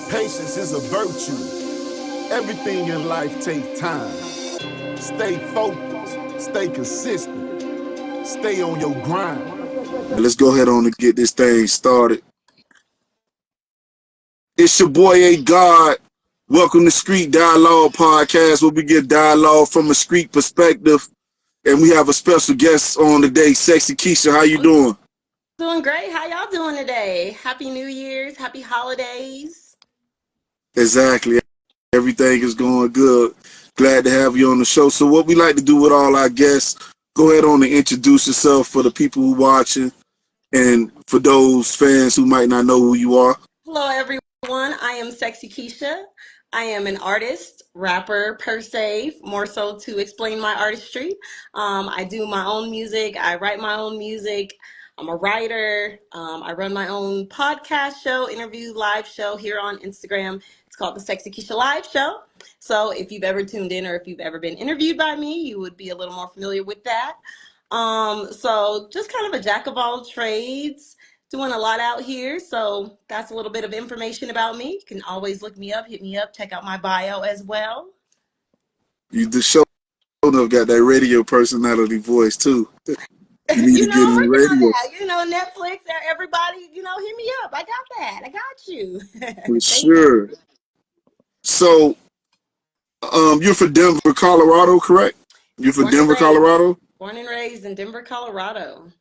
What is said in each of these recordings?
Patience is a virtue. Everything in life takes time. Stay focused, stay consistent, stay on your grind. Let's go ahead on and get this thing started. It's your boy A God. Welcome to Street Dialogue Podcast, where we get dialogue from a street perspective. And we have a special guest on today, Sexi Kisha. How you doing? Doing great. How y'all doing today? Happy New Year's. Happy holidays. Exactly. Everything is going good. Glad to have you on the show. So what we like to do with all our guests, go ahead on and introduce yourself for the people who are watching and for those fans who might not know who you are. Hello, everyone. I am Sexi Kisha. I am an artist, rapper per se, more so to explain my artistry. I do my own music. I write my own music. I'm a writer. I run my own podcast show, interview live show here on Instagram. It's called the Sexi Kisha Live Show. So if you've ever tuned in or if you've ever been interviewed by me, you would be a little more familiar with that. So just kind of a jack of all trades, doing a lot out here. So that's a little bit of information about me. You can always look me up, hit me up, check out my bio as well. You the show got that radio personality voice too. You need to get I'm in the working on radio. that. Netflix, everybody, hit me up. I got that. I got you. For Thank you. sure. So, you're from Denver, Colorado, correct? You're from Denver, Colorado? Born and raised in Denver, Colorado.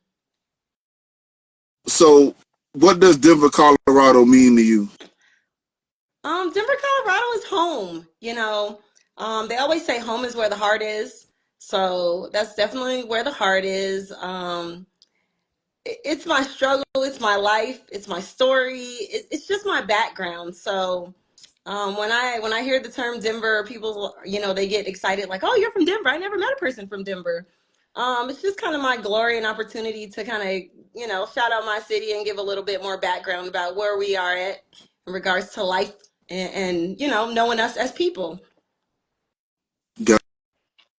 So, what does Denver, Colorado mean to you? Denver, Colorado is home. They always say home is where the heart is. So that's definitely where the heart is. It's my struggle. It's my life. It's my story. It's just my background. So when I hear the term Denver, people, they get excited like, oh, you're from Denver. I never met a person from Denver. It's just kind of my glory and opportunity to kind of, shout out my city and give a little bit more background about where we are at in regards to life and knowing us as people.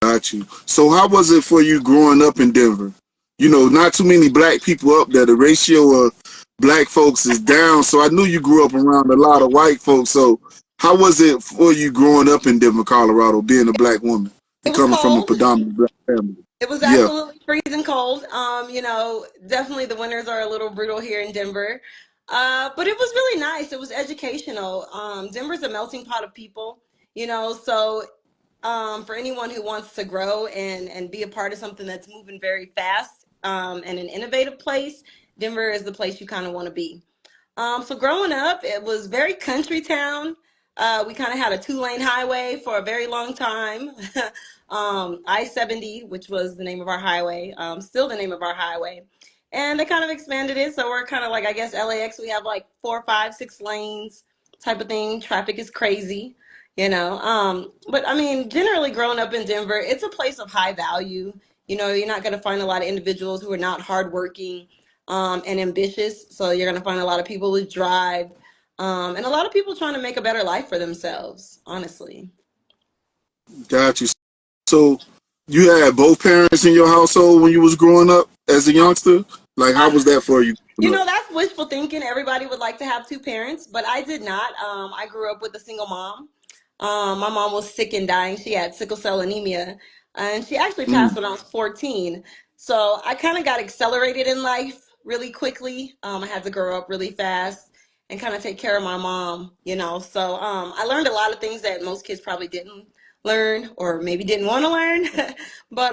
Got you. So, how was it for you growing up in Denver? Not too many black people up there. The ratio of black folks is down. So, I knew you grew up around a lot of white folks. So, how was it for you growing up in Denver, Colorado, being a black woman and coming from a predominantly black family? It was absolutely freezing cold. Definitely the winters are a little brutal here in Denver. But it was really nice. It was educational. Denver's a melting pot of people, so for anyone who wants to grow and be a part of something that's moving very fast and an innovative place, Denver is the place you kind of want to be. So growing up, it was very country town. We kind of had a 2-lane highway for a very long time. I-70, which was the name of our highway, still the name of our highway. And they kind of expanded it. So we're kind of like, I guess, LAX, we have like 4, 5, 6 lanes type of thing. Traffic is crazy, But I mean, generally growing up in Denver, it's a place of high value. You're not going to find a lot of individuals who are not hardworking and ambitious. So you're going to find a lot of people who drive and a lot of people trying to make a better life for themselves, honestly. Got you. So, you had both parents in your household when you was growing up as a youngster? Like, how was that for you? That's wishful thinking. Everybody would like to have 2 parents, but I did not. I grew up with a single mom. My mom was sick and dying. She had sickle cell anemia, and she actually passed when I was 14. So I kind of got accelerated in life really quickly. I had to grow up really fast and kind of take care of my mom, So I learned a lot of things that most kids probably didn't learn or maybe didn't want to learn. But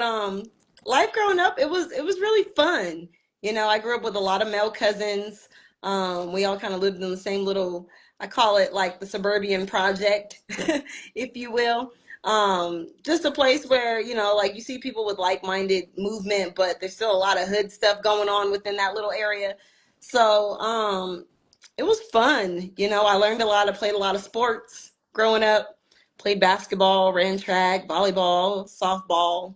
life growing up, it was really fun. I grew up with a lot of male cousins. We all kind of lived in the same little, I call it like the suburban project, if you will. Just a place where, like you see people with like-minded movement, but there's still a lot of hood stuff going on within that little area. So it was fun. I learned a lot. I played a lot of sports growing up, played basketball, ran track, volleyball, softball.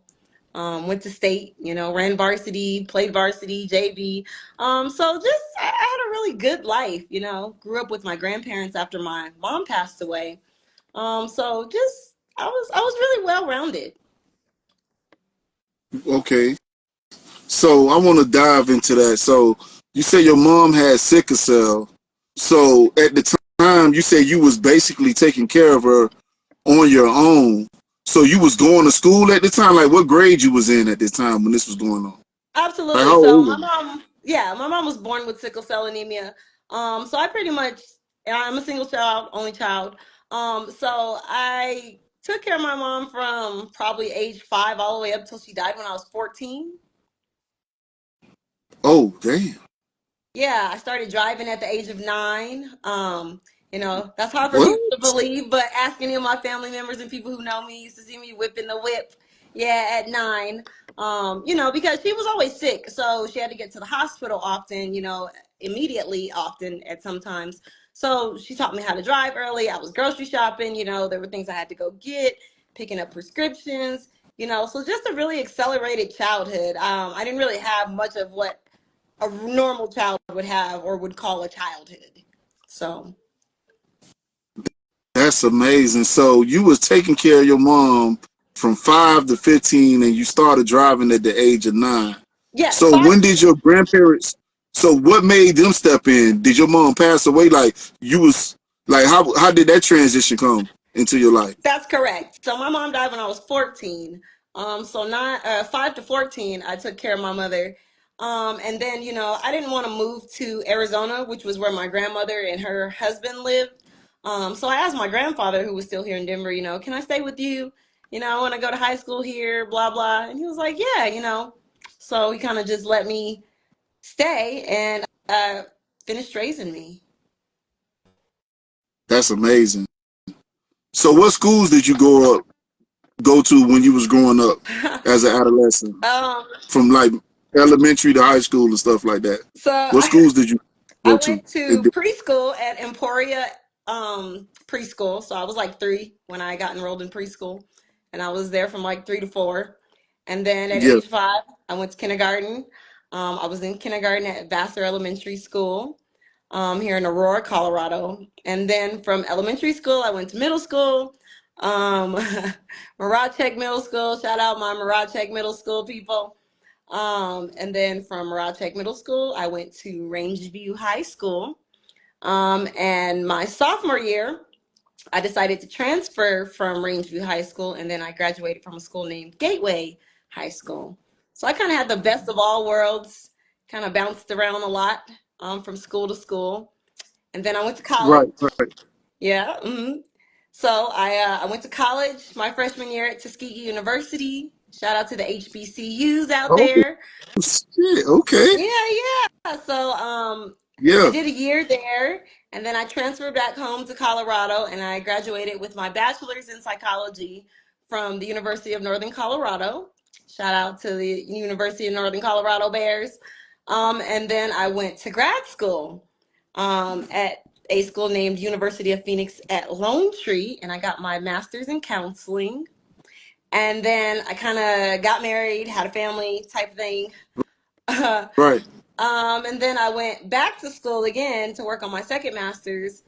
Went to state, ran varsity, played varsity, JV. So just I had a really good life, grew up with my grandparents after my mom passed away. So just I was really well rounded. Okay. So I want to dive into that. So you say your mom had sickle cell. So at the time you said you was basically taking care of her on your own. So you was going to school at the time? Like what grade you was in at this time when this was going on? Like Absolutely. how So old were my you? mom, yeah, my mom was born with sickle cell anemia. So I pretty much, and I'm a single child, only child. So I took care of my mom from probably age 5 all the way up till she died when I was 14. Oh, damn. Yeah, I started driving at the age of 9. That's hard for What? people to believe, but ask any of my family members and people who know me used to see me whipping the whip. Yeah, at 9. Because she was always sick, so she had to get to the hospital often, immediately often at sometimes. So she taught me how to drive early. I was grocery shopping, there were things I had to go get, picking up prescriptions, so just a really accelerated childhood. I didn't really have much of what a normal child would have or would call a childhood. So That's amazing. So you was taking care of your mom from 5 to 15, and you started driving at the age of 9. yes, So five. when did your grandparents? So what made them step in? Did your mom pass away? Like you was like how did that transition come into your life? That's correct. So my mom died when I was 14. So not 5 to 14, I took care of my mother. And then I didn't want to move to Arizona, which was where my grandmother and her husband lived. So I asked my grandfather, who was still here in Denver, can I stay with you? I want to go to high school here, blah blah. And he was like, yeah. So he kind of just let me stay and finished raising me. That's amazing. So what schools did you go to when you was growing up as an adolescent? um, From like elementary to high school and stuff like that. so What schools did you I go to? went to preschool at Emporia preschool. So I was like 3 when I got enrolled in preschool. And I was there from like 3 to 4. And then at Yeah, age 5, I went to kindergarten. I was in kindergarten at Vassar Elementary School here in Aurora, Colorado. And then from elementary school, I went to middle school. Um, Mirachek Middle School. Shout out my Mirachek Middle School people. And then from Mirachek Middle School, I went to Rangeview High School. And my sophomore year, I decided to transfer from Rangeview High School, and then I graduated from a school named Gateway High School. So I kind of had the best of all worlds, kind of bounced around a lot from school to school. And then I went to college. right, right. Yeah. So I went to college my freshman year at Tuskegee University. Shout out to the HBCUs out Oh there. shit. Okay. Yeah, yeah. So I Yeah. did a year there, and then I transferred back home to Colorado, and I graduated with my bachelor's in psychology from the University of Northern Colorado. Shout out to the University of Northern Colorado Bears. And then I went to grad school at a school named University of Phoenix at Lone Tree, and I got my master's in counseling. And then I kind of got married, had a family type thing. Right. And then I went back to school again to work on my second master's,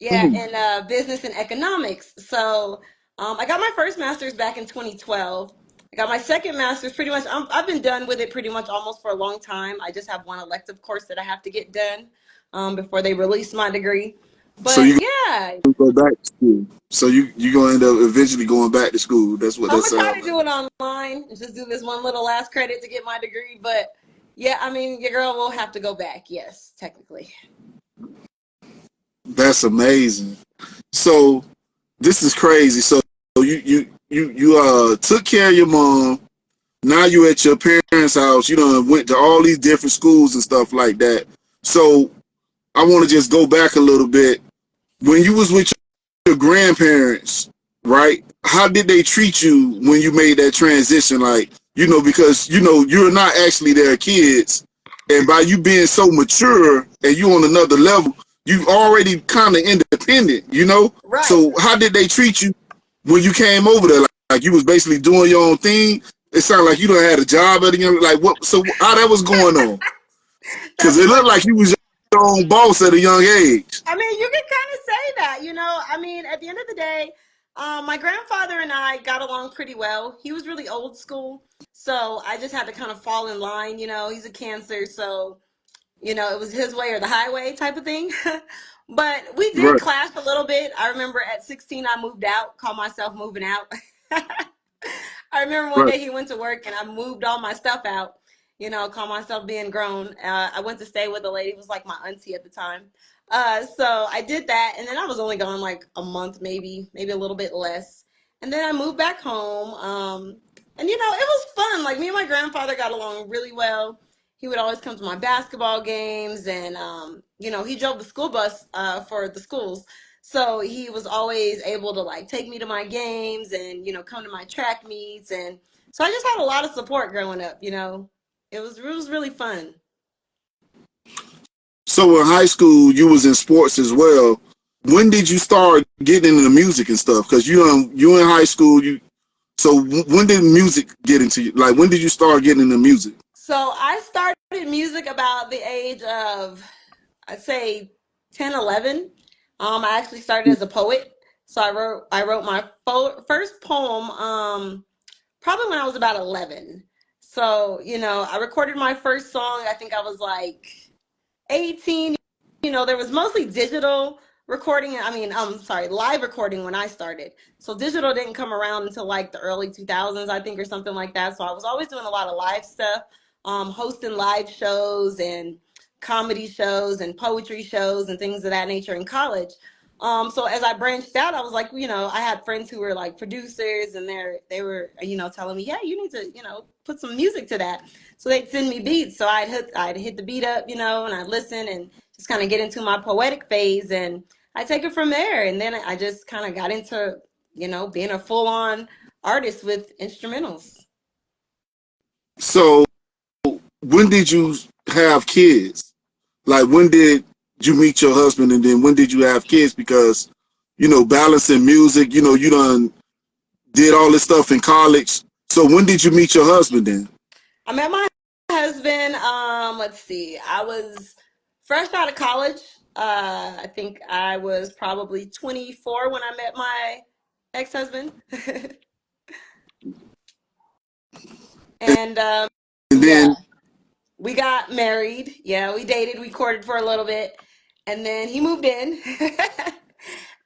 yeah, Mm. in business and economics. So I got my first master's back in 2012. I got my second master's pretty much, I've been done with it pretty much almost for a long time. I just have one elective course that I have to get done before they release my degree. So But you yeah, gonna go back to school. So you gonna end up eventually going back to school. That's what I'm that gonna try sounds to like. do it online and just do this one little last credit to get my degree. But yeah, I mean, your girl will have to go back. Yes, technically. That's amazing. So this is crazy. So you took care of your mom. Now you at your parents' house. You know, went to all these different schools and stuff like that. So I want to just go back a little bit. When you was with your grandparents, right? How did they treat you when you made that transition? Like, because you're not actually their kids, and by you being so mature and you on another level, you already kind of independent. Right. So how did they treat you when you came over there? Like you was basically doing your own thing. It sounded like you done had a job at a young, like what? So how that was going on? Because That's it looked like funny. you was your own boss at a young age. I mean, you can kind of say that, I mean, at the end of the day, my grandfather and I got along pretty well. He was really old school, so I just had to kind of fall in line. He's a Cancer, so it was his way or the highway type of thing. But we did Right, clash a little bit. I remember at 16, I moved out, called myself moving out. I remember one right. day he went to work and I moved all my stuff out, called myself being grown. I went to stay with a lady who was like my auntie at the time. So I did that. And then I was only gone like a month, maybe a little bit less. And then I moved back home. And, it was fun. Like me and my grandfather got along really well. He would always come to my basketball games, and he drove the school bus for the schools, so he was always able to like take me to my games and come to my track meets, and so I just had a lot of support growing up. It was really fun. So in high school, you was in sports as well. When did you start getting into the music and stuff? Because you in high school. So when did music get into you? Like when did you start getting into music? So I started music about the age of, I'd say, 10, 11. I actually started as a poet. So I wrote my first poem probably when I was about 11. So, I recorded my first song. I think I was like 18. There was mostly digital recording. I mean, I'm sorry, live recording when I started. So digital didn't come around until like the early 2000s, I think, or something like that. So I was always doing a lot of live stuff, hosting live shows and comedy shows and poetry shows and things of that nature in college. So as I branched out, I was like, I had friends who were like producers, and they were, telling me, yeah, you need to, put some music to that. So they'd send me beats. So I'd hit the beat up, and I'd listen and just kind of get into my poetic phase, and I take it from there. And then I just kind of got into, being a full on artist with instrumentals. So when did you have kids? Like when did you meet your husband, and then when did you have kids? Because balancing music. You done did all this stuff in college. So when did you meet your husband then? I met my husband, let's see, I was fresh out of college. I think I was probably 24 when I met my ex-husband. And And yeah, then we got married. Yeah, we dated, we courted for a little bit, and then he moved in.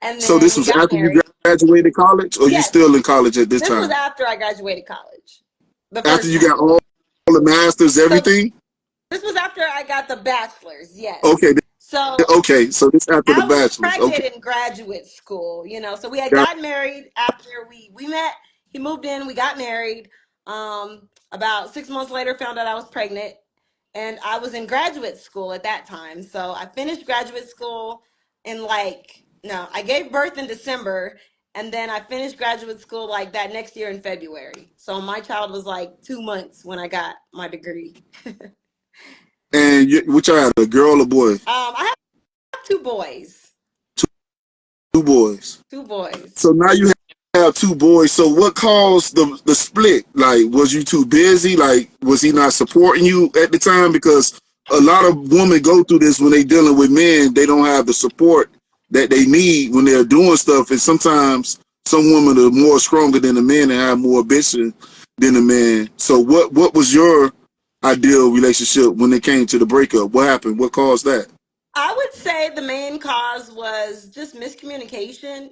And so then this we was got after you married. graduated college, or you Yes, still in college at this this was time? after I graduated college the After first you time. got all the masters, So everything? this was after I got the bachelor's. Yes. Okay, So okay. So this after the I was bachelor's. Okay, pregnant in graduate school, so we had got gotten married after we met. He moved in, we got married. About 6 months later, found out I was pregnant, and I was in graduate school at that time. So I finished graduate school in like, no, I gave birth in December, and then I finished graduate school like that next year in February. So my child was like 2 months when I got my degree. and which I had a girl or boy? I have two boys. Two boys. Two boys. So now you have two boys. So what caused the split? Like, was you too busy? Like, was he not supporting you at the time? Because a lot of women go through this when they dealing with men. They don't have the support that they need when they're doing stuff. And sometimes some women are more stronger than the men and have more ambition than the man. So what was your ideal relationship when it came to the breakup? What happened? What caused that? I would say the main cause was just miscommunication,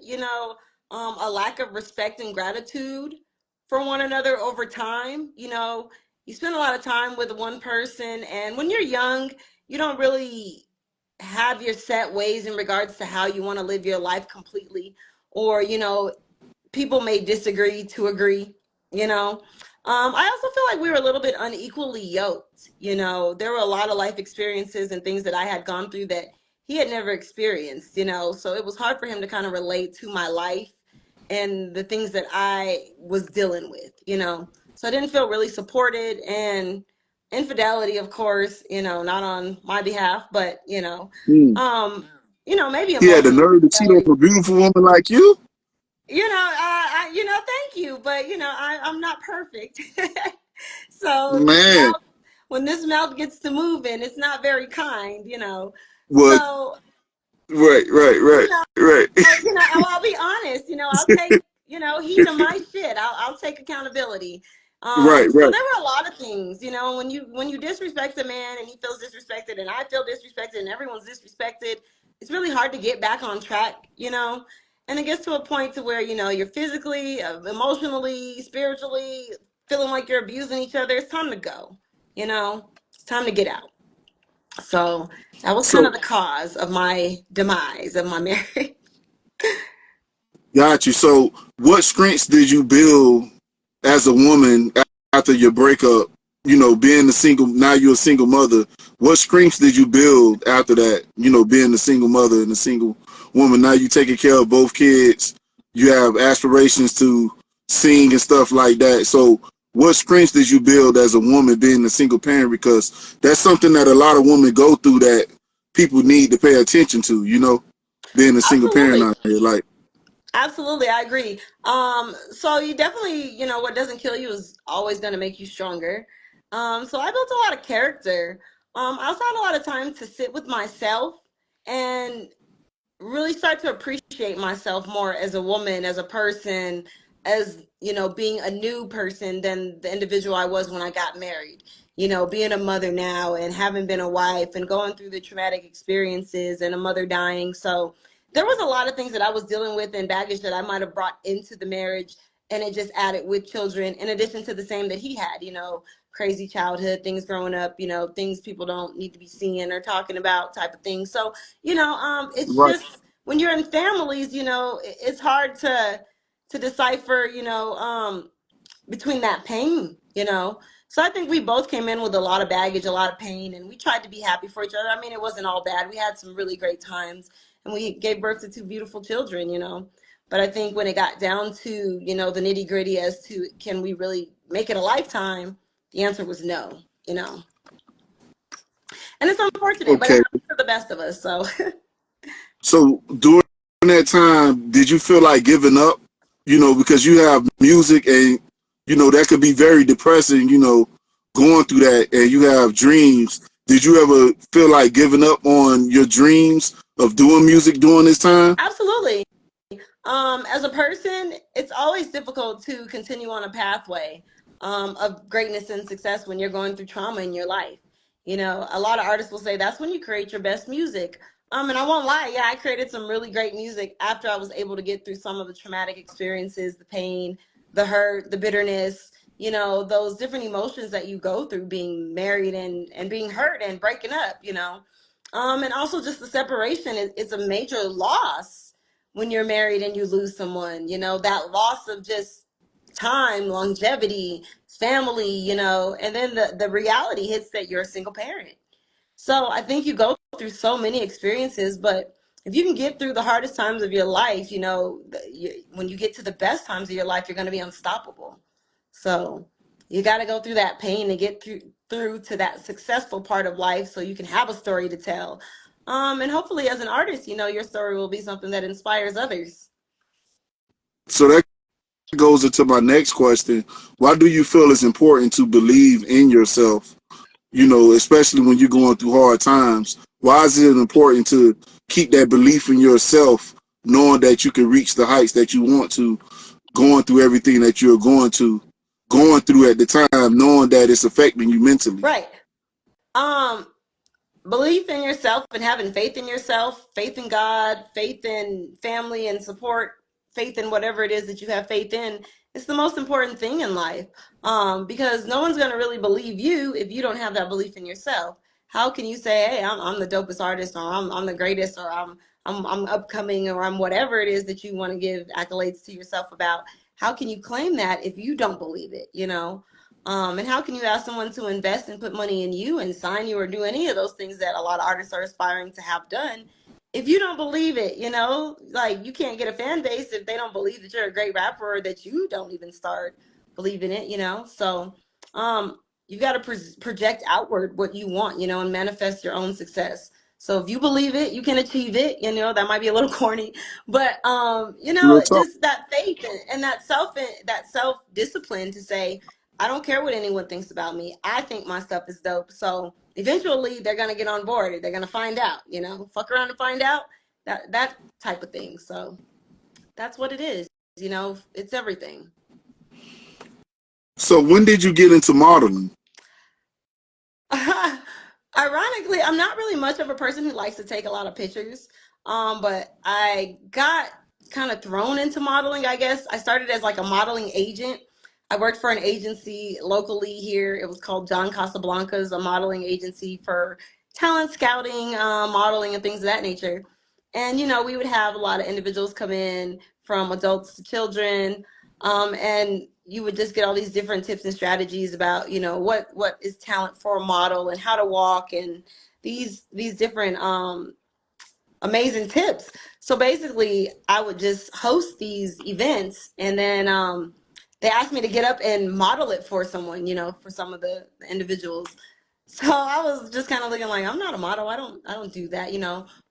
a lack of respect and gratitude for one another over time. You spend a lot of time with one person, and when you're young, you don't really have your set ways in regards to how you want to live your life completely, or, people may disagree to agree, you know. I also feel like we were a little bit unequally yoked. There were a lot of life experiences and things that I had gone through that he had never experienced, so it was hard for him to kind of relate to my life and the things that I was dealing with. So I didn't feel really supported, and infidelity, of course, not on my behalf, but Hmm. maybe He had the emotional nerve to cheat on infidelity. a beautiful woman like you, Thank you, but I'm not perfect. So this man. mouth, when this mouth gets to moving, it's not very kind. Was So right, right, you right, know, right, I'll be honest. I'll take heat of my shit. I'll take accountability. right, So right. there were a lot of things. When you disrespect a man and he feels disrespected, and I feel disrespected, and everyone's disrespected. it's really hard to get back on track, you know. And it gets to a point to where, you know, you're physically, emotionally, spiritually feeling like you're abusing each other. It's time to go, you know. It's time to get out. So that was kind of So the cause of my demise of my marriage. got you. So what strengths did you build as a woman after your breakup? You know, being a single, now you're a single mother. What strengths did you build after that? You know, being a single mother and a single woman. Now you taking care of both kids. You have aspirations to sing and stuff like that. So what strengths did you build as a woman being a single parent? Because that's something that a lot of women go through that people need to pay attention to, you know, being a single parent Absolutely. out here. Like, Absolutely, I agree. So you definitely, you know, what doesn't kill you is always going to make you stronger. So I built a lot of character. I also had a lot of time to sit with myself and really start to appreciate myself more as a woman, as a person, as, you know, being a new person than the individual I was when I got married. You know, being a mother now and having been a wife and going through the traumatic experiences and a mother dying. So there was a lot of things that I was dealing with and baggage that I might have brought into the marriage, and it just added with children in addition to the same that he had, you know, crazy childhood, things growing up, you know, things people don't need to be seeing or talking about type of thing. So, you know, it's right. just when you're in families, you know, it's hard to decipher, you know, between that pain, you know. So I think we both came in with a lot of baggage, a lot of pain, and we tried to be happy for each other. I mean, it wasn't all bad. We had some really great times, and we gave birth to two beautiful children, you know. But I think when it got down to, you know, the nitty gritty as to can we really make it a lifetime, the answer was no, you know. And it's unfortunate, but it Okay. happens to the best of us. So So during that time, did you feel like giving up? You know, because you have music and, you know, that could be very depressing, you know, going through that and you have dreams. Did you ever feel like giving up on your dreams of doing music during this time? absolutely. As a person, it's always difficult to continue on a pathway of greatness and success when you're going through trauma in your life. You know, a lot of artists will say that's when you create your best music. And I won't lie, yeah, I created some really great music after I was able to get through some of the traumatic experiences, the pain, the hurt, the bitterness, you know, those different emotions that you go through being married and being hurt and breaking up, you know. And also just the separation is a major loss when you're married and you lose someone, you know, that loss of just time, longevity, family, you know, and then the reality hits that you're a single parent. So I think you go through so many experiences, but if you can get through the hardest times of your life, you know, when you get to the best times of your life, you're going to be unstoppable. So you got to go through that pain to get through to that successful part of life so you can have a story to tell. And hopefully as an artist, you know, your story will be something that inspires others. So that goes into my next question. Why do you feel it's important to believe in yourself? You know, especially when you're going through hard times. Why is it important to keep that belief in yourself, knowing that you can reach the heights that you want to, going through everything that you're going through at the time, knowing that it's affecting you mentally? Right. Um, Belief in yourself and having faith in yourself, faith in God, faith in family and support, faith in whatever it is that you have faith in, it's the most important thing in life. Because no one's going to really believe you if you don't have that belief in yourself. How can you say, hey, I'm the dopest artist, or I'm the greatest, or I'm upcoming, or I'm whatever it is that you want to give accolades to yourself about? How can you claim that if you don't believe it, you know? And how can you ask someone to invest and put money in you and sign you or do any of those things that a lot of artists are aspiring to have done if you don't believe it? You know, like you can't get a fan base if they don't believe that you're a great rapper or that you don't even start believing it, you know? So, you got to project outward what you want, you know, and manifest your own success. So if you believe it, you can achieve it. You know, that might be a little corny, but you know, Real talk. just that faith and that self discipline to say, I don't care what anyone thinks about me. I think my stuff is dope. So eventually they're gonna get on board. They're gonna find out, you know, fuck around and find out, that type of thing. So that's what it is. You know, it's everything. So when did you get into modeling? Ironically, I'm not really much of a person who likes to take a lot of pictures. But I got kind of thrown into modeling, I guess. I started as like a modeling agent. I worked for an agency locally here. It was called John Casablanca's, a modeling agency for talent scouting, modeling, and things of that nature. And, we would have a lot of individuals come in from adults to children. And you would just get all these different tips and strategies about, what is talent for a model and how to walk and these different amazing tips. So basically, I would just host these events, and then they asked me to get up and model it for someone, for some of the individuals. So I was just kind of looking like, I'm not a model. I don't do that.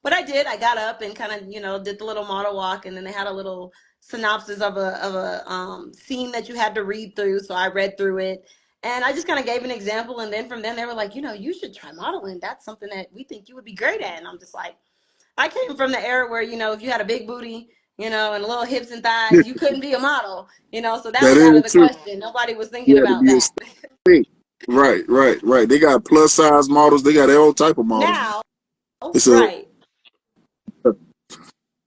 But I did. I got up and kind of, did the little model walk, and then they had a little synopsis of a scene that you had to read through. So I read through it. And I just kind of gave an example, and then from then they were like, you should try modeling. That's something that we think you would be great at. And I'm just like, I came from the era where, if you had a big booty, and little hips and thighs, you couldn't be a model, so that That was out of is the true. question. Nobody was thinking You had to about be a that. state. Right, right, right. They got plus size models. They got all type of models. Now, It's a right.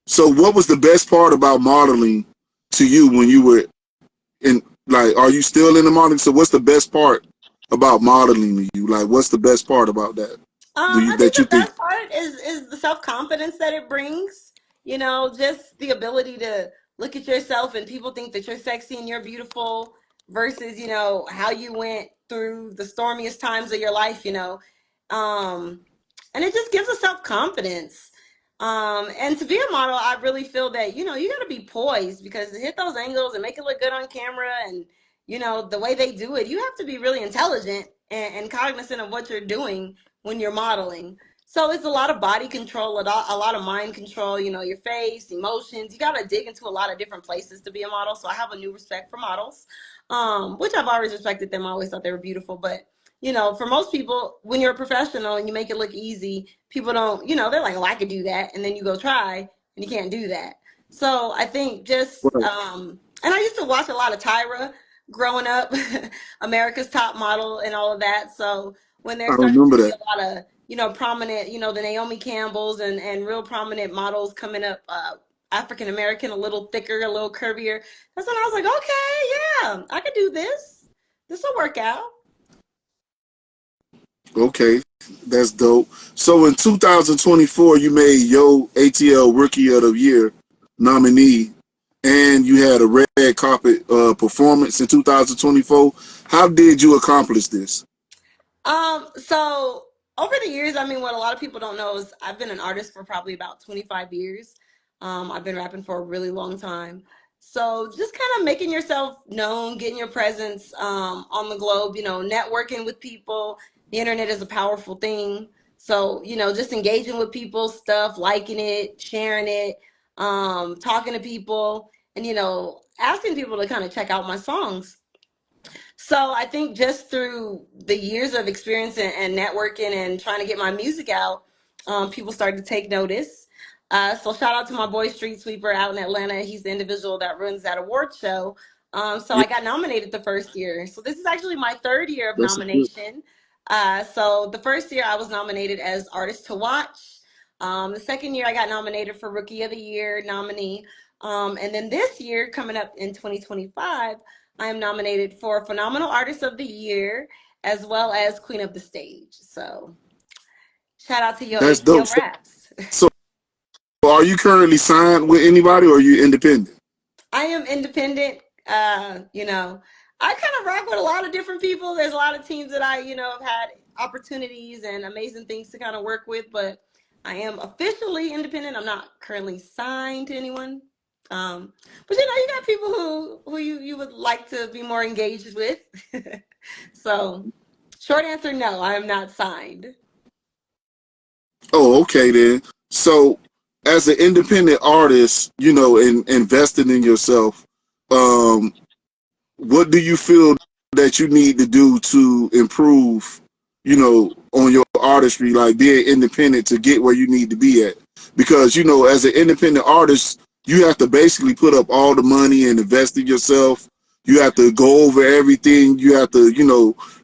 So what was the best part about modeling to you when you were in, like, are you still in the modeling? So what's the best part about modeling to you? Like, what's the best part about that? I think That you the think? best part is the self confidence that it brings. Just the ability to look at yourself and people think that you're sexy and you're beautiful versus how you went through the stormiest times of your life. Um, and it just gives us self confidence. And to be a model, I really feel that you got to be poised because to hit those angles and make it look good on camera and the way they do it, you have to be really intelligent and cognizant of what you're doing when you're modeling. So it's a lot of body control, a lot of mind control, your face, emotions. You got to dig into a lot of different places to be a model. So I have a new respect for models, which I've always respected them. I always thought they were beautiful. But, for most people, when you're a professional and you make it look easy, people don't, they're like, oh, I could do that. And then you go try and you can't do that. So I think just, Right. and I used to watch a lot of Tyra growing up, America's Top Model and all of that. So when I there started to remember be that. a lot of prominent, the Naomi Campbells and real prominent models coming up, African American, a little thicker, a little curvier, that's when I was like, okay, yeah, I could do this will work out. Okay, that's dope. So in 2024, you made Yo ATL Rookie of the Year nominee, and you had a red carpet performance in 2024. How did you accomplish this? So over the years, I mean, what a lot of people don't know is I've been an artist for probably about 25 years. I've been rapping for a really long time. So just kind of making yourself known, getting your presence on the globe, networking with people. The internet is a powerful thing. So, just engaging with people's stuff, liking it, sharing it, talking to people, and, asking people to kind of check out my songs. So I think just through the years of experience and networking and trying to get my music out, people started to take notice. So shout out to my boy Street Sweeper out in Atlanta. He's the individual that runs that award show. So Yeah, I got nominated the first year. So this is actually my third year of that's good. nomination. So the first year I was nominated as Artist to Watch. The second year I got nominated for Rookie of the Year nominee. And then this year, coming up in 2025, I am nominated for Phenomenal Artist of the Year as well as Queen of the Stage. So shout out to your That's dope. ATL Raps. So are you currently signed with anybody, or are you independent? I am independent. I kind of rock with a lot of different people. There's a lot of teams that I, have had opportunities and amazing things to kind of work with, but I am officially independent. I'm not currently signed to anyone. But you got people who you would like to be more engaged with. So short answer, no, I am not signed. Oh, okay then. So as an independent artist, and investing in yourself, um, what do you feel that you need to do to improve, on your artistry, like being independent to get where you need to be at? Because, as an independent artist, you have to basically put up all the money and invest in yourself. You have to go over everything. You have to,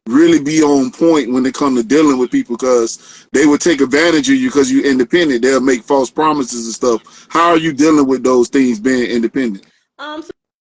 really be on point when it comes to dealing with people, because they would take advantage of you because you're independent. They'll make false promises and stuff. How are you dealing with those things being independent? So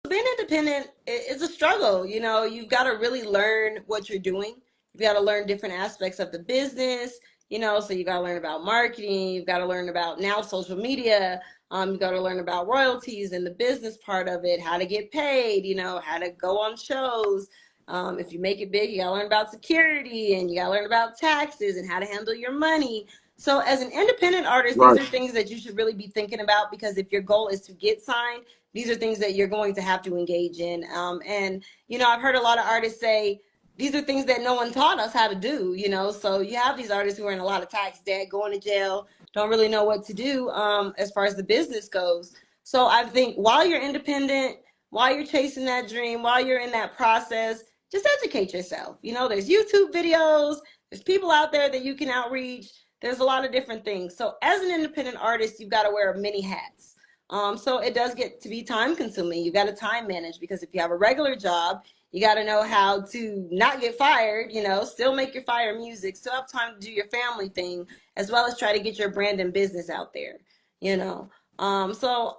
being independent is a struggle. You know, you've got to really learn what you're doing. You've got to learn different aspects of the business. You know, so you got to learn about marketing. You've got to learn about now social media. You got to learn about royalties and the business part of it, how to get paid. You know, how to go on shows. If you make it big, you got to learn about security, and you got to learn about taxes and how to handle your money. So as an independent artist, these Right. are things that you should really be thinking about, because if your goal is to get signed, these are things that you're going to have to engage in. And, you know, I've heard a lot of artists say, these are things that no one taught us how to do, you know. So you have these artists who are in a lot of tax debt, going to jail, don't really know what to do as far as the business goes. So I think while you're independent, while you're chasing that dream, while you're in that process, just educate yourself. You know, there's YouTube videos, there's people out there that you can outreach. There's a lot of different things. So as an independent artist, you've got to wear many hats. So it does get to be time consuming. You got to time manage, because if you have a regular job, you got to know how to not get fired, you know, still make your fire music, still have time to do your family thing, as well as try to get your brand and business out there, you know. So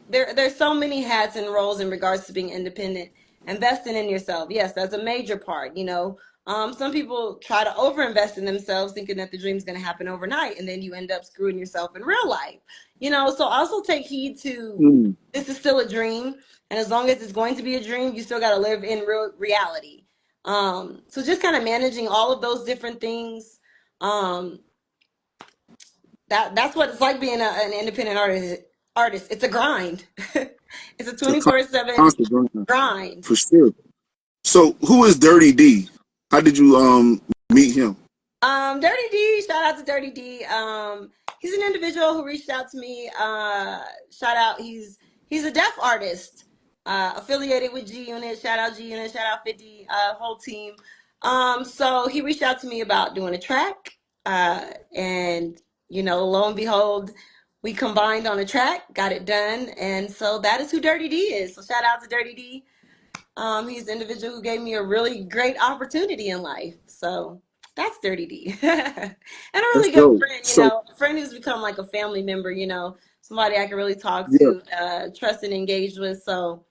there's so many hats and roles in regards to being independent. Investing in yourself, yes, that's a major part, you know. Some people try to overinvest in themselves, thinking that the dream's going to happen overnight, and then you end up screwing yourself in real life. You know, so also take heed to, Mm. this is still a dream, and as long as it's going to be a dream, you still got to live in real reality. So just kind of managing all of those different things. Um, that's what it's like being an independent artist. It's a grind. It's a It's a 24/7 constant grind, grind. for sure. So who is Dirty D? How did you meet him? Dirty D, shout out to Dirty D. He's an individual who reached out to me. Shout out, he's a deaf artist, affiliated with G Unit. Shout out G Unit, shout out 50, whole team. So he reached out to me about doing a track. And you know, lo and behold, we combined on a track, got it done, and so that is who Dirty D is. So shout out to Dirty D. He's the individual who gave me a really great opportunity in life. So that's Dirty D. And a Let's really good go. friend, you So know, a friend who's become like a family member, you know, somebody I can really talk yeah, to, trust and engage with. So,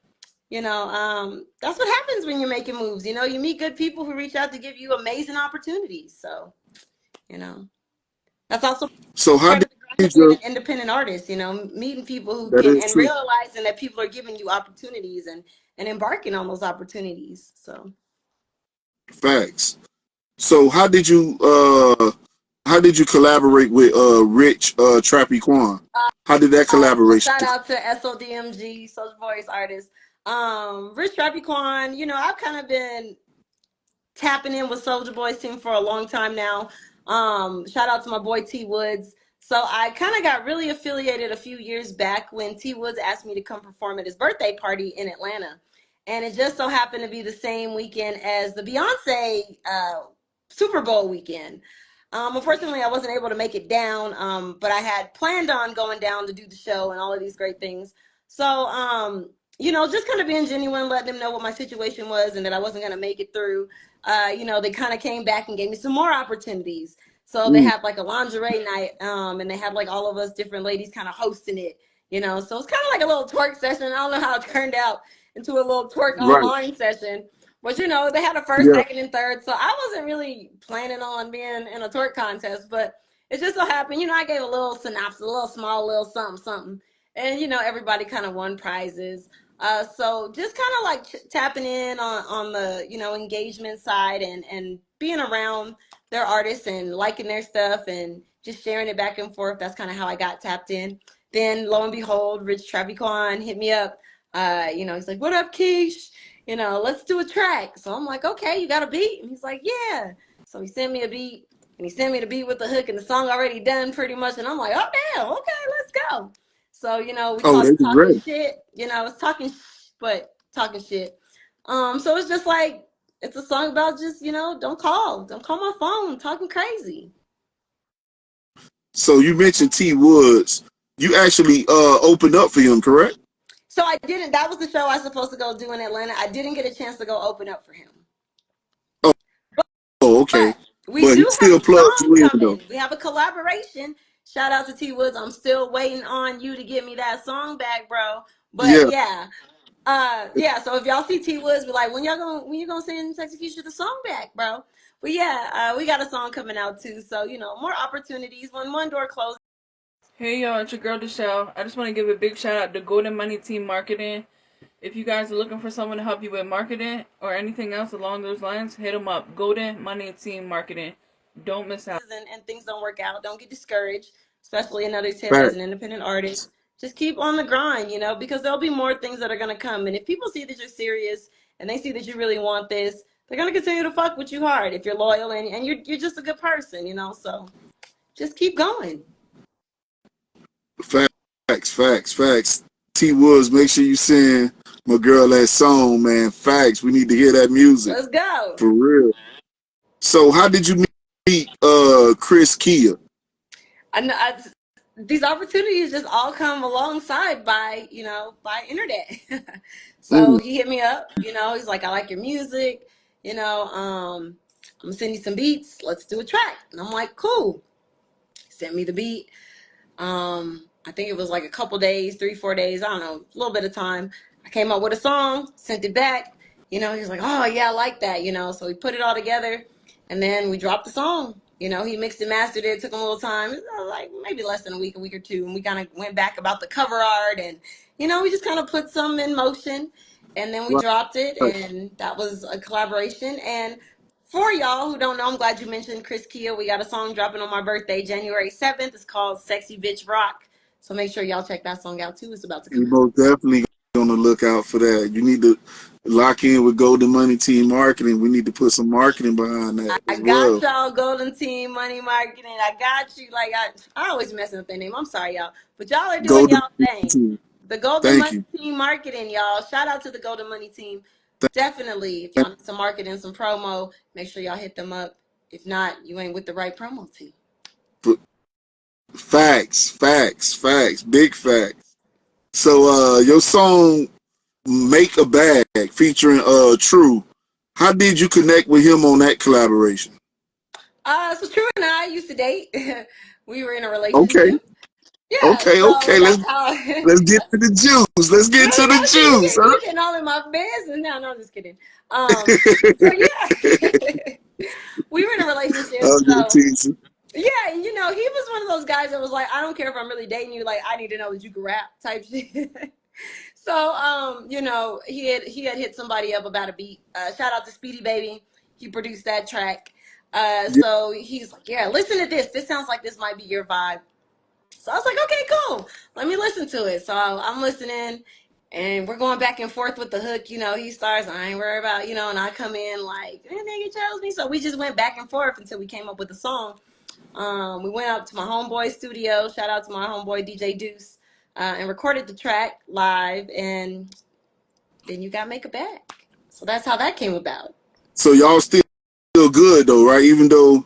you know, that's what happens when you're making moves. You know, you meet good people who reach out to give you amazing opportunities. So, you know, that's also so how part did of the grind of being your an independent artist, you know, meeting people who that can, is and true. realizing that people are giving you opportunities and embarking on those opportunities. So, Facts. So how did you collaborate with Rich Trappy Quan? How did that so collaboration shout go? out to SODMG, Social Voice Artist. Rich Rapiquan, you know, I've kind of been tapping in with Soldier Boy's team for a long time now. Shout out to my boy T Woods. So I kind of got really affiliated a few years back when T Woods asked me to come perform at his birthday party in Atlanta. And it just so happened to be the same weekend as the Beyonce Super Bowl weekend. Unfortunately, I wasn't able to make it down, but I had planned on going down to do the show and all of these great things. So, you know, just kind of being genuine, letting them know what my situation was and that I wasn't going to make it through. You know, they kind of came back and gave me some more opportunities. So they Mm, had like a lingerie night, and they had like all of us different ladies kind of hosting it, you know. So it's kind of like a little twerk session. I don't know how it turned out into a little twerk right. online session. But you know, they had a first, Yeah. second, and third. So I wasn't really planning on being in a twerk contest, but it just so happened, you know, I gave a little synopsis, a little small little something, something. And you know, everybody kind of won prizes. So just kind of like tapping in on the, you know, engagement side and being around their artists and liking their stuff and just sharing it back and forth. That's kind of how I got tapped in. Then lo and behold, Rich Traviquan hit me up. You know, he's like, "What up, Keish? You know, let's do a track." So I'm like, "Okay, you got a beat?" And he's like, "Yeah." So he sent me a beat, and he sent me the beat with the hook and the song already done pretty much. And I'm like, "Oh damn, okay, let's go." So, you know, we Oh, they talked was talking ready. shit, you know, it's talking but talking shit. So it's just like it's a song about just, you know, don't call my phone, talking crazy. So you mentioned T Woods. You actually opened up for him, correct? So I didn't, that was the show I was supposed to go do in Atlanta. I didn't get a chance to go open up for him. Oh, okay. But we But he do have still a plugs song you in though. coming. We have a collaboration. Shout out to T Woods. I'm still waiting on you to get me that song back, bro. But Yeah, yeah. Yeah, so if y'all see T Woods, be like, when you gonna send Sexy Kisha the song back, bro? But yeah, we got a song coming out too. So, more opportunities when one door closes. Hey y'all, it's your girl Deshelle. I just want to give a big shout out to Golden Money Team Marketing. If you guys are looking for someone to help you with marketing or anything else along those lines, hit them up. Golden Money Team Marketing. Don't miss out. And things don't work out, don't get discouraged, especially another tip as fact. an independent artist. Just keep on the grind, because there'll be more things that are going to come. And if people see that you're serious and they see that you really want this, they're going to continue to fuck with you hard if you're loyal and you're just a good person. So just keep going. Facts. T Woods, make sure you send my girl that song, man. Facts. We need to hear that music. Let's go. For real. So how did you meet Chris Kia? These opportunities just all come alongside by internet. So Mm, he hit me up, he's like, I like your music, I'm gonna send you some beats, let's do a track. And I'm like, cool. Sent me the beat. I think it was like a couple days, 3-4 days, I don't know, a little bit of time. I came up with a song, sent it back. He was like, oh yeah, I like that. So we put it all together, and then we dropped the song. He mixed and mastered it. It took him a little time, like maybe less than a week or two, and we kind of went back about the cover art, and we just kind of put some in motion, and then we right. dropped it, and that was a collaboration. And for y'all who don't know, I'm glad you mentioned Chris Kia. We got a song dropping on my birthday, January 7th. It's called Sexy Bitch Rock. So make sure y'all check that song out too. It's about to We come out. most definitely on the lookout for that. You need to lock in with Golden Money Team Marketing. We need to put some marketing behind that I as got well. y'all, Golden Team Money Marketing. I got you. Like I always messing up their name. I'm sorry, y'all. But y'all are doing Golden y'all Money thing. Team. The Golden Thank Money you. Team Marketing, y'all. Shout out to the Golden Money Team. Definitely, if Thank y'all need some marketing, some promo, make sure y'all hit them up. If not, you ain't with the right promo team. you. Facts. Big facts. So your song Make a Bag featuring True. How did you connect with him on that collaboration? So True and I used to date. We were in a Okay, relationship. Yeah, so okay. that's how. Let's get to the juice. Let's No, get to you the gotta see juice, you getting all in my business. No, I'm just kidding. So huh? yeah, we were in a relationship. I'm just So teasing. yeah, and he was one of those guys that was like, I don't care if I'm really dating you, like I need to know that you can rap type shit. So he had hit somebody up about a beat. Shout out to Speedy Baby. He produced that track. Yeah. So he's like, yeah, listen to this. This sounds like this might be your vibe. So I was like, okay, cool. Let me listen to it. So I'm listening, and we're going back and forth with the hook. He starts, I ain't worried about, and I come in like, nigga chose me. So we just went back and forth until we came up with a song. We went out to my homeboy studio. Shout out to my homeboy DJ Deuce, and recorded the track live. And then you got Make a Bag. So that's how that came about. So y'all still good though, right? Even though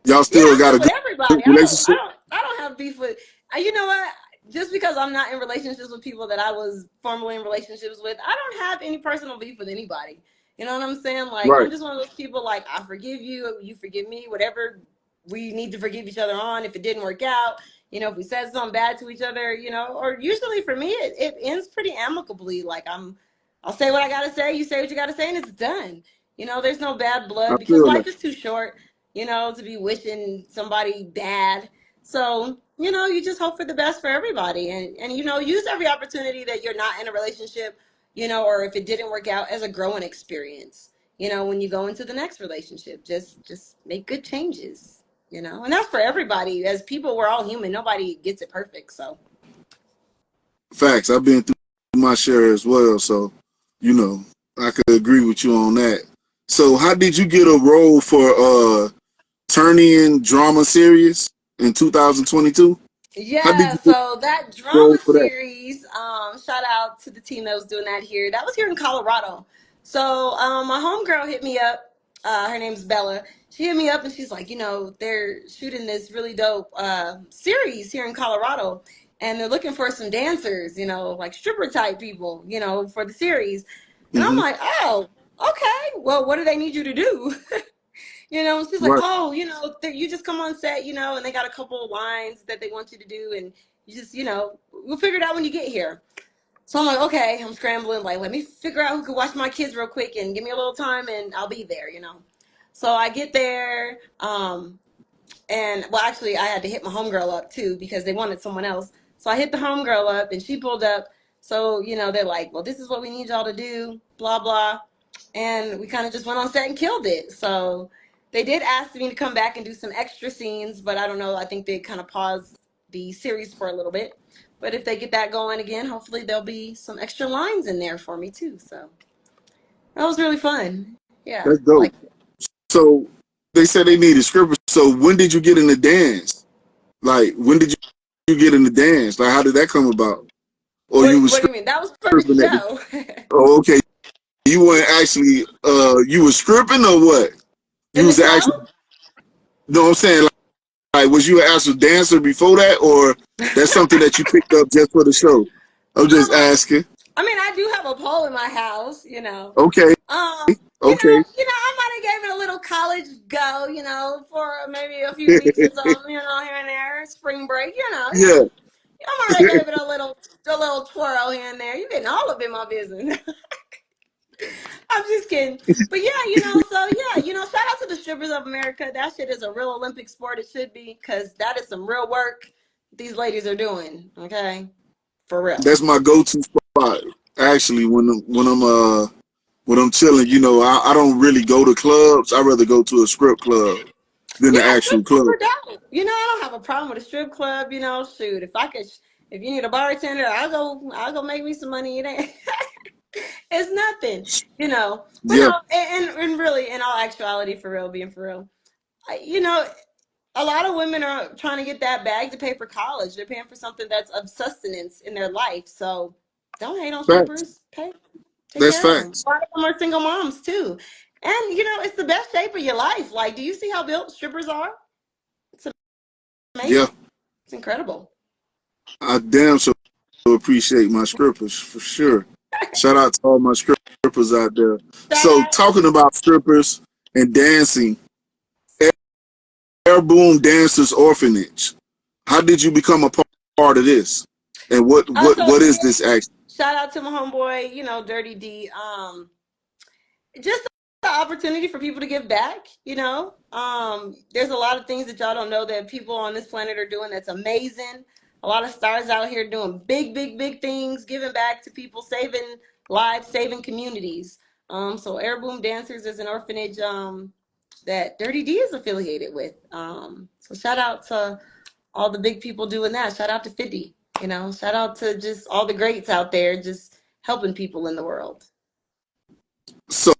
y'all Yeah, still I'm got a good with good everybody. I don't, I relationship, don't, I don't have beef with. You know what? Just because I'm not in relationships with people that I was formerly in relationships with, I don't have any personal beef with anybody. You know what I'm saying? Like right? I'm just one of those people. Like I forgive you, you forgive me. Whatever we need to forgive each other on. If it didn't work out, if we said something bad to each other, or usually for me, it ends pretty amicably. Like I'll say what I gotta say. You say what you gotta say, and it's done. There's no bad I blood because feel like life is too short to be wishing somebody bad. So, you just hope for the best for everybody and use every opportunity that you're not in a relationship, or if it didn't work out as a growing experience, when you go into the next relationship, just make good changes, and that's for everybody. As people, we're all human. Nobody gets it perfect. So facts. I've been through my share as well, so you know I could agree with you on that. So how did you get a role for Turnian drama series in 2022? How did yeah, you get so that a role drama for that? series, shout out to the team that was doing that here. That was here in Colorado. So my homegirl hit me up. Her name's Bella. She hit me up and she's like, they're shooting this really dope series here in Colorado, and they're looking for some dancers, like stripper type people, for the series. And I'm Hmm. like, oh, okay. Well, what do they need you to do? You know, she's like, Right. oh, you know, you just come on set, you know, and they got a couple of lines that they want you to do, and you just, you know, we'll figure it out when you get here. So I'm like, okay, I'm scrambling, like, let me figure out who could watch my kids real quick and give me a little time and I'll be there, you know. So I get there, and well, actually, I had to hit my homegirl up too because they wanted someone else. So I hit the homegirl up and she pulled up. So, you know, they're like, well, this is what we need y'all to do, blah, blah. And we kind of just went on set and killed it. So they did ask me to come back and do some extra scenes, but I don't know. I think they kind of paused the series for a little bit. But if they get that going again, hopefully there'll be some extra lines in there for me too. So that was really fun. Yeah, That's I like dope. So they said they needed scripters. So when did you get in the dance? Like when did you get in the dance? Like how did that come about? Or you was what do you mean? That was for the scripting at the show. Oh, okay. You weren't actually you was scripting or what? In You the was the show? actual no I'm saying like was you an actual dancer before that or that's something that you picked up just for the show? I'm just asking. I mean, I do have a pole in my house, you know. Okay, okay. I might have gave it a little college go, you know, for maybe a few weeks or something, you know, here and there, spring break, you Yeah. know. I might have gave it a little twirl here and there. You getting all up in my business. I'm just kidding. But yeah, you know, so yeah, you know, shout out to the strippers of America. That shit is a real Olympic sport. It should be, because that is some real work these ladies are doing. Okay. For real. That's my go-to spot actually when I'm chilling. You know, I don't really go to clubs. I rather go to a strip club than Yeah, the actual strip club. clubs are dope. You know, I don't have a problem with a strip club. You know, shoot, if you need a bartender, I'll go make me some money. It ain't, it's nothing. You know, but Yeah, no, and really, in all actuality, for real, being for real, you know, a lot of women are trying to get that bag to pay for college. They're paying for something that's of sustenance in their life. So don't hate on facts. strippers. Take That's care of them. facts. A lot of them are single moms too. And you know, it's the best shape of your life. Like, do you see how built strippers are? It's Yeah, amazing. It's incredible. I damn sure appreciate my strippers for sure. Shout out to all my strippers out there. Shout So out. talking about strippers and dancing, Air Boom Dancers Orphanage. How did you become a part of this? And So what is again, this actually? shout out to my homeboy, you know, Dirty D. Just the opportunity for people to give back, you know. There's a lot of things that y'all don't know that people on this planet are doing that's amazing. A lot of stars out here doing big things, giving back to people, saving lives, saving communities. So Air Boom Dancers is an orphanage that Dirty D is affiliated with. So shout out to all the big people doing that. Shout out to 50, you know, shout out to just all the greats out there just helping people in the world. So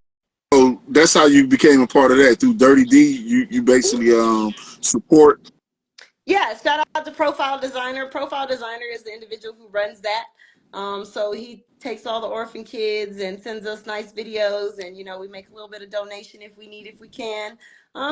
that's how you became a part of that through Dirty D. You basically support. Yeah, shout out to Profile Designer. Profile Designer is the individual who runs that. So he takes all the orphan kids and sends us nice videos, and you know, we make a little bit of donation if we can,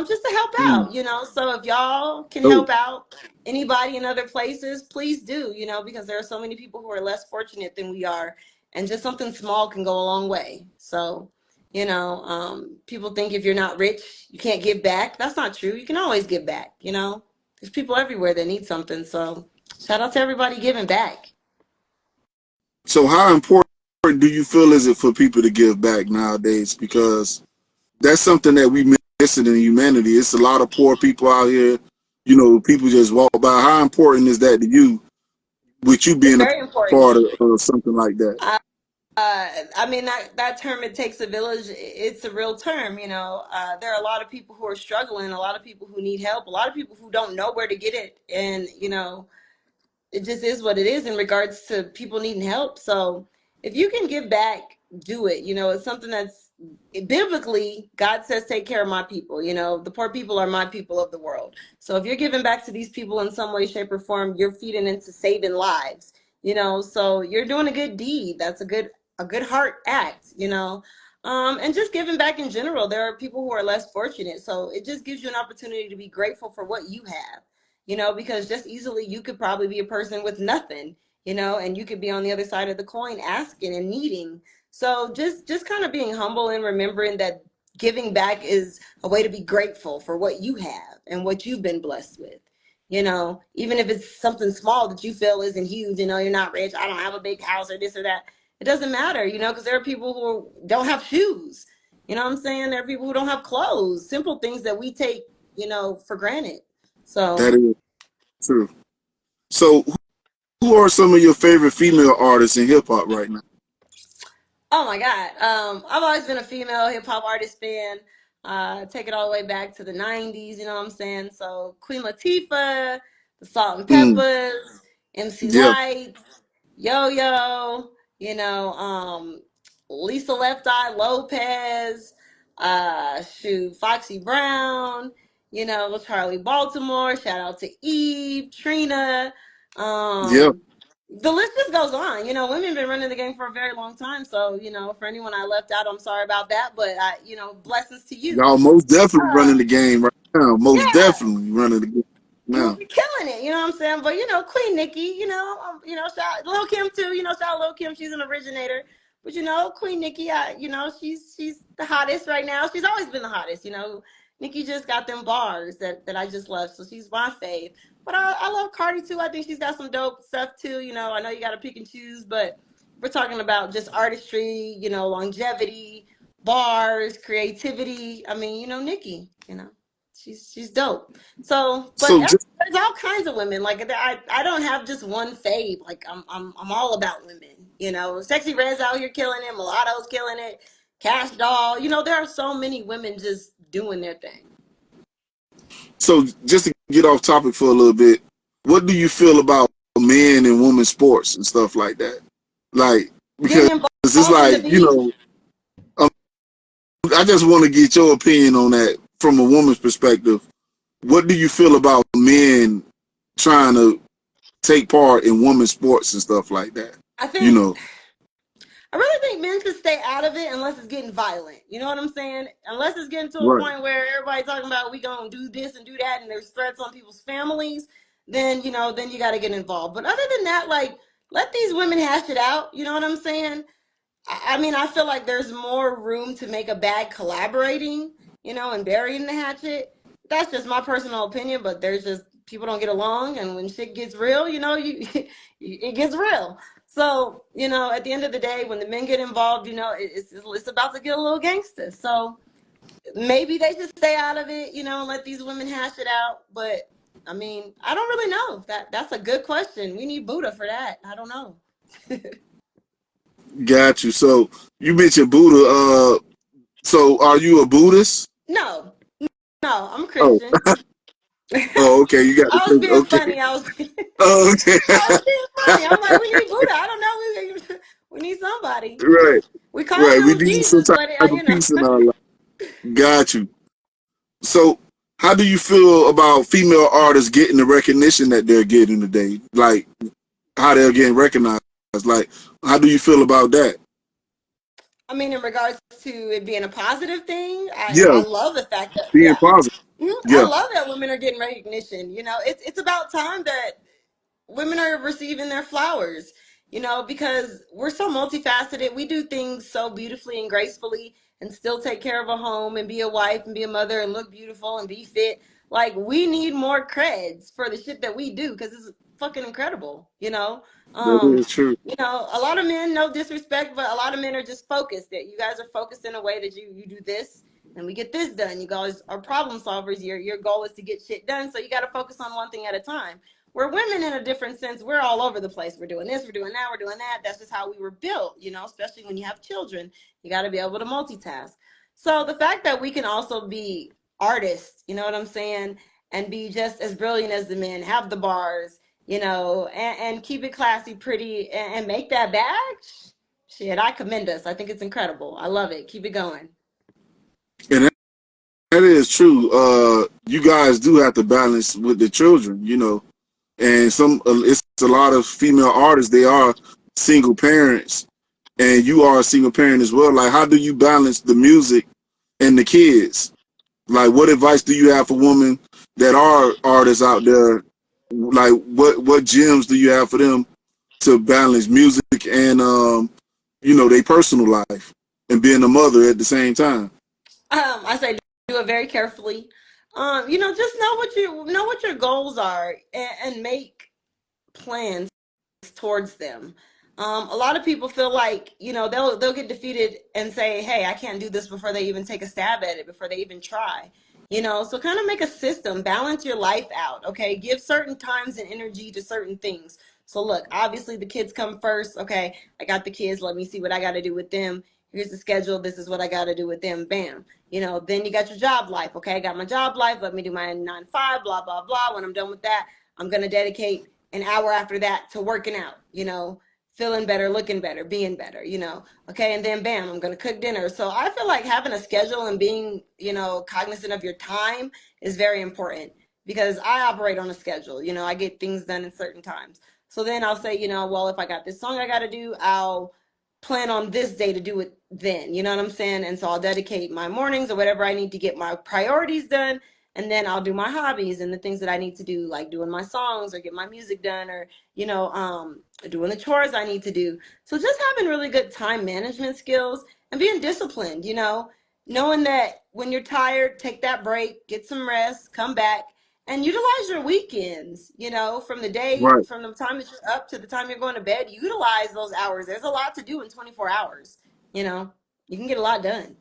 just to help Mm, out. You know, so if y'all can dope. help out anybody in other places, please do. You know, because there are so many people who are less fortunate than we are, and just something small can go a long way. So. You know, people think if you're not rich, you can't give back. That's not true. You can always give back, you know? There's people everywhere that need something. So shout out to everybody giving back. So how important do you feel is it for people to give back nowadays? Because that's something that we missing in humanity. It's a lot of poor people out here. You know, people just walk by. How important is that to you? With you It's being a very important. part of something like that. Uh, I mean, that term, it takes a village, it's a real term, you know. There are a lot of people who are struggling, a lot of people who need help, a lot of people who don't know where to get it. And, you know, it just is what it is in regards to people needing help. So if you can give back, do it. You know, it's something that's biblically, God says, take care of my people. You know, the poor people are my people of the world. So if you're giving back to these people in some way, shape, or form, you're feeding into saving lives. You know, so you're doing a good deed. That's a good heart act. You know, and just giving back in general. There are people who are less fortunate, so it just gives you an opportunity to be grateful for what you have, you know, because just easily you could probably be a person with nothing, you know, and you could be on the other side of the coin asking and needing. So just kind of being humble and remembering that giving back is a way to be grateful for what you have and what you've been blessed with. Even if it's something small that you feel isn't huge, you're not rich, I don't have a big house or this or that. It doesn't matter, because there are people who don't have shoes. You know what I'm saying? There are people who don't have clothes, simple things that we take, for granted. That So, is true. So, who are some of your favorite female artists in hip hop right now? oh my God. I've always been a female hip hop artist fan. Take it all the way back to the 90s, you know what I'm saying? So Queen Latifah, the Salt and Mm, Peppers, MC yeah, Lights, Yo Yo, Lisa Left Eye Lopez, Foxy Brown, Charlie Baltimore, shout out to Eve, Trina. yeah. The list just goes on. Women been running the game for a very long time. So, for anyone I left out, I'm sorry about that. But blessings to you. Y'all most definitely running Uh, the game right now. Most yeah, definitely running the game we're now. killing it. You know what I'm saying? But Queen Nikki, shout Lil Kim too. Shout out Lil Kim. She's an originator. But Queen Nikki, she's the hottest right now. She's always been the hottest. Nikki just got them bars that I just love. So she's my fave. But I love Cardi too. I think she's got some dope stuff too. I know you got to pick and choose, but we're talking about just artistry, longevity, bars, creativity. I mean, Nikki, she's dope. So, but So just there's all kinds of women. Like I don't have just one fave. Like I'm all about women. Sexy Red's out here killing it. Mulatto's killing it. Cash Doll. There are so many women just doing their thing. just to get off topic for a little bit, what do you feel about men and women's sports and stuff like that? Like, because Getting it's involved in the like, beef. um, I just want to get your opinion on that from a woman's perspective. What do you feel about men trying to take part in women's sports and stuff like that? I You think know, I really think men should stay out of it unless it's getting violent. You know what I'm saying? Unless it's getting to a right? point where everybody's talking about we gonna do this and do that, and there's threats on people's families. Then you got to get involved. But other than that, like let these women hash it out. You know what I'm saying? I mean, I feel like there's more room to make a bad collaborating, and burying the hatchet. That's just my personal opinion, but there's just people don't get along, and when shit gets real, it gets real. So, at the end of the day, when the men get involved, it's about to get a little gangster. So maybe they should stay out of it, and let these women hash it out. But I mean, I don't really know. That's a good question. We need Buddha for that. I don't know. Got you. So you mentioned Buddha. So are you a Buddhist? No, no, I'm a Oh, Christian. oh, okay. You got to I was think. being Okay. funny. I was being Oh, okay. funny. I'm like, we need Buddha. I don't know. We need somebody. Right. We call Right. We him need some Jesus, type but of peace in our life. Got you. So, how do you feel about female artists getting the recognition that they're getting today? Like, how they're getting recognized? Like, how do you feel about that? I mean, in regards to it being a positive thing, I Yeah, love the fact that being positive. I Yeah, love that women are getting recognition. It's about time that women are receiving their flowers, because we're so multifaceted. We do things so beautifully and gracefully and still take care of a home and be a wife and be a mother and look beautiful and be fit. Like, we need more creds for the shit that we do because it's fucking incredible. that Um, is true. a lot of men, no disrespect, but a lot of men are just focused. That you guys are focused in a way that you do this and we get this done. You guys are problem solvers. Your goal is to get shit done. So you got to focus on one thing at a time. We're women in a different sense. We're all over the place. We're doing this, we're doing that, we're doing that. That's just how we were built, especially when you have children. You got to be able to multitask. So the fact that we can also be artists, you know what I'm saying, and be just as brilliant as the men, have the bars, and keep it classy, pretty, and make that bag, shit, I commend us. I think it's incredible. I love it. Keep it going. And that is true. You guys do have to balance with the children, and it's a lot of female artists. They are single parents, and you are a single parent as well. Like, how do you balance the music and the kids? Like, what advice do you have for women that are artists out there? Like, what gems do you have for them to balance music and their personal life and being a mother at the same time? I say do it very carefully. Just know what your goals are, and make plans towards them. A lot of people feel like, they'll get defeated and say, "Hey, I can't do this," before they even take a stab at it, before they even try. So kind of make a system, balance your life out. Okay, give certain times and energy to certain things. So look, obviously the kids come first. Okay, I got the kids. Let me see what I got to do with them. Here's the schedule. This is what I got to do with them. Bam. Then you got your job life. Okay, I got my job life. Let me do my 9 to 5. Blah blah blah. When I'm done with that, I'm gonna dedicate an hour after that to working out, feeling better, looking better, being better, okay. And then bam, I'm going to cook dinner. So I feel like having a schedule and being, cognizant of your time is very important, because I operate on a schedule. I get things done in certain times. So then I'll say, well, if I got this song I got to do, I'll plan on this day to do it then, you know what I'm saying? And so I'll dedicate my mornings or whatever I need to get my priorities done, and then I'll do my hobbies and the things that I need to do, like doing my songs or get my music done, or doing the chores I need to do. So just having really good time management skills and being disciplined, knowing that when you're tired, take that break, get some rest, come back, and utilize your weekends, Right. from the time that you're up to the time you're going to bed. Utilize those hours. There's a lot to do in 24 hours. You can get a lot done.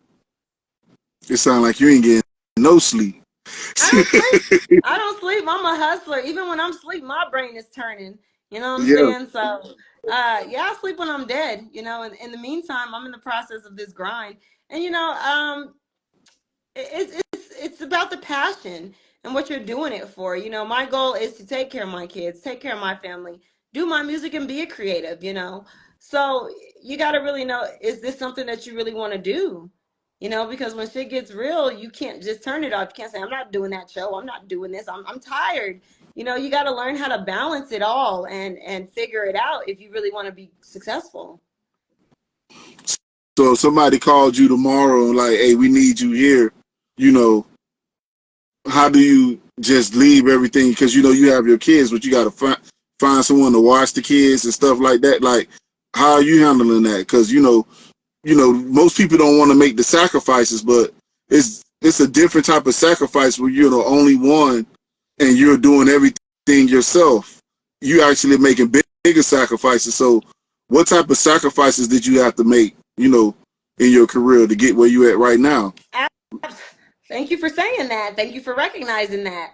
It sounds like you ain't getting no sleep. I don't sleep. I don't sleep. I'm a hustler. Even when I'm asleep, my brain is turning. You know what I'm Yeah. saying? So, yeah, I sleep when I'm dead. And in the meantime, I'm in the process of this grind. And it's about the passion and what you're doing it for. My goal is to take care of my kids, take care of my family, do my music, and be a creative. So you got to really know, is this something that you really want to do? Because when shit gets real, you can't just turn it off. You can't say, "I'm not doing that show. I'm not doing this. I'm tired." You got to learn how to balance it all and figure it out if you really want to be successful. So if somebody called you tomorrow and like, hey, we need you here, you know, how do you just leave everything? Because you have your kids, but you got to find someone to watch the kids and stuff like that. Like, how are you handling that? Because most people don't want to make the sacrifices, but it's a different type of sacrifice where you're the only one and you're doing everything yourself. You actually making bigger sacrifices. So, what type of sacrifices did you have to make? In your career to get where you at right now? Thank you for saying that. Thank you for recognizing that.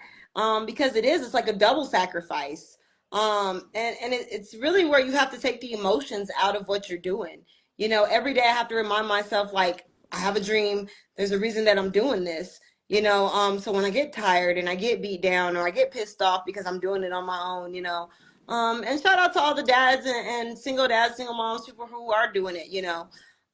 Because it's like a double sacrifice. And it's really where you have to take the emotions out of what you're doing. Every day I have to remind myself, like, I have a dream. There's a reason that I'm doing this. So when I get tired and I get beat down or I get pissed off because I'm doing it on my own, and shout out to all the dads and single dads, single moms, people who are doing it.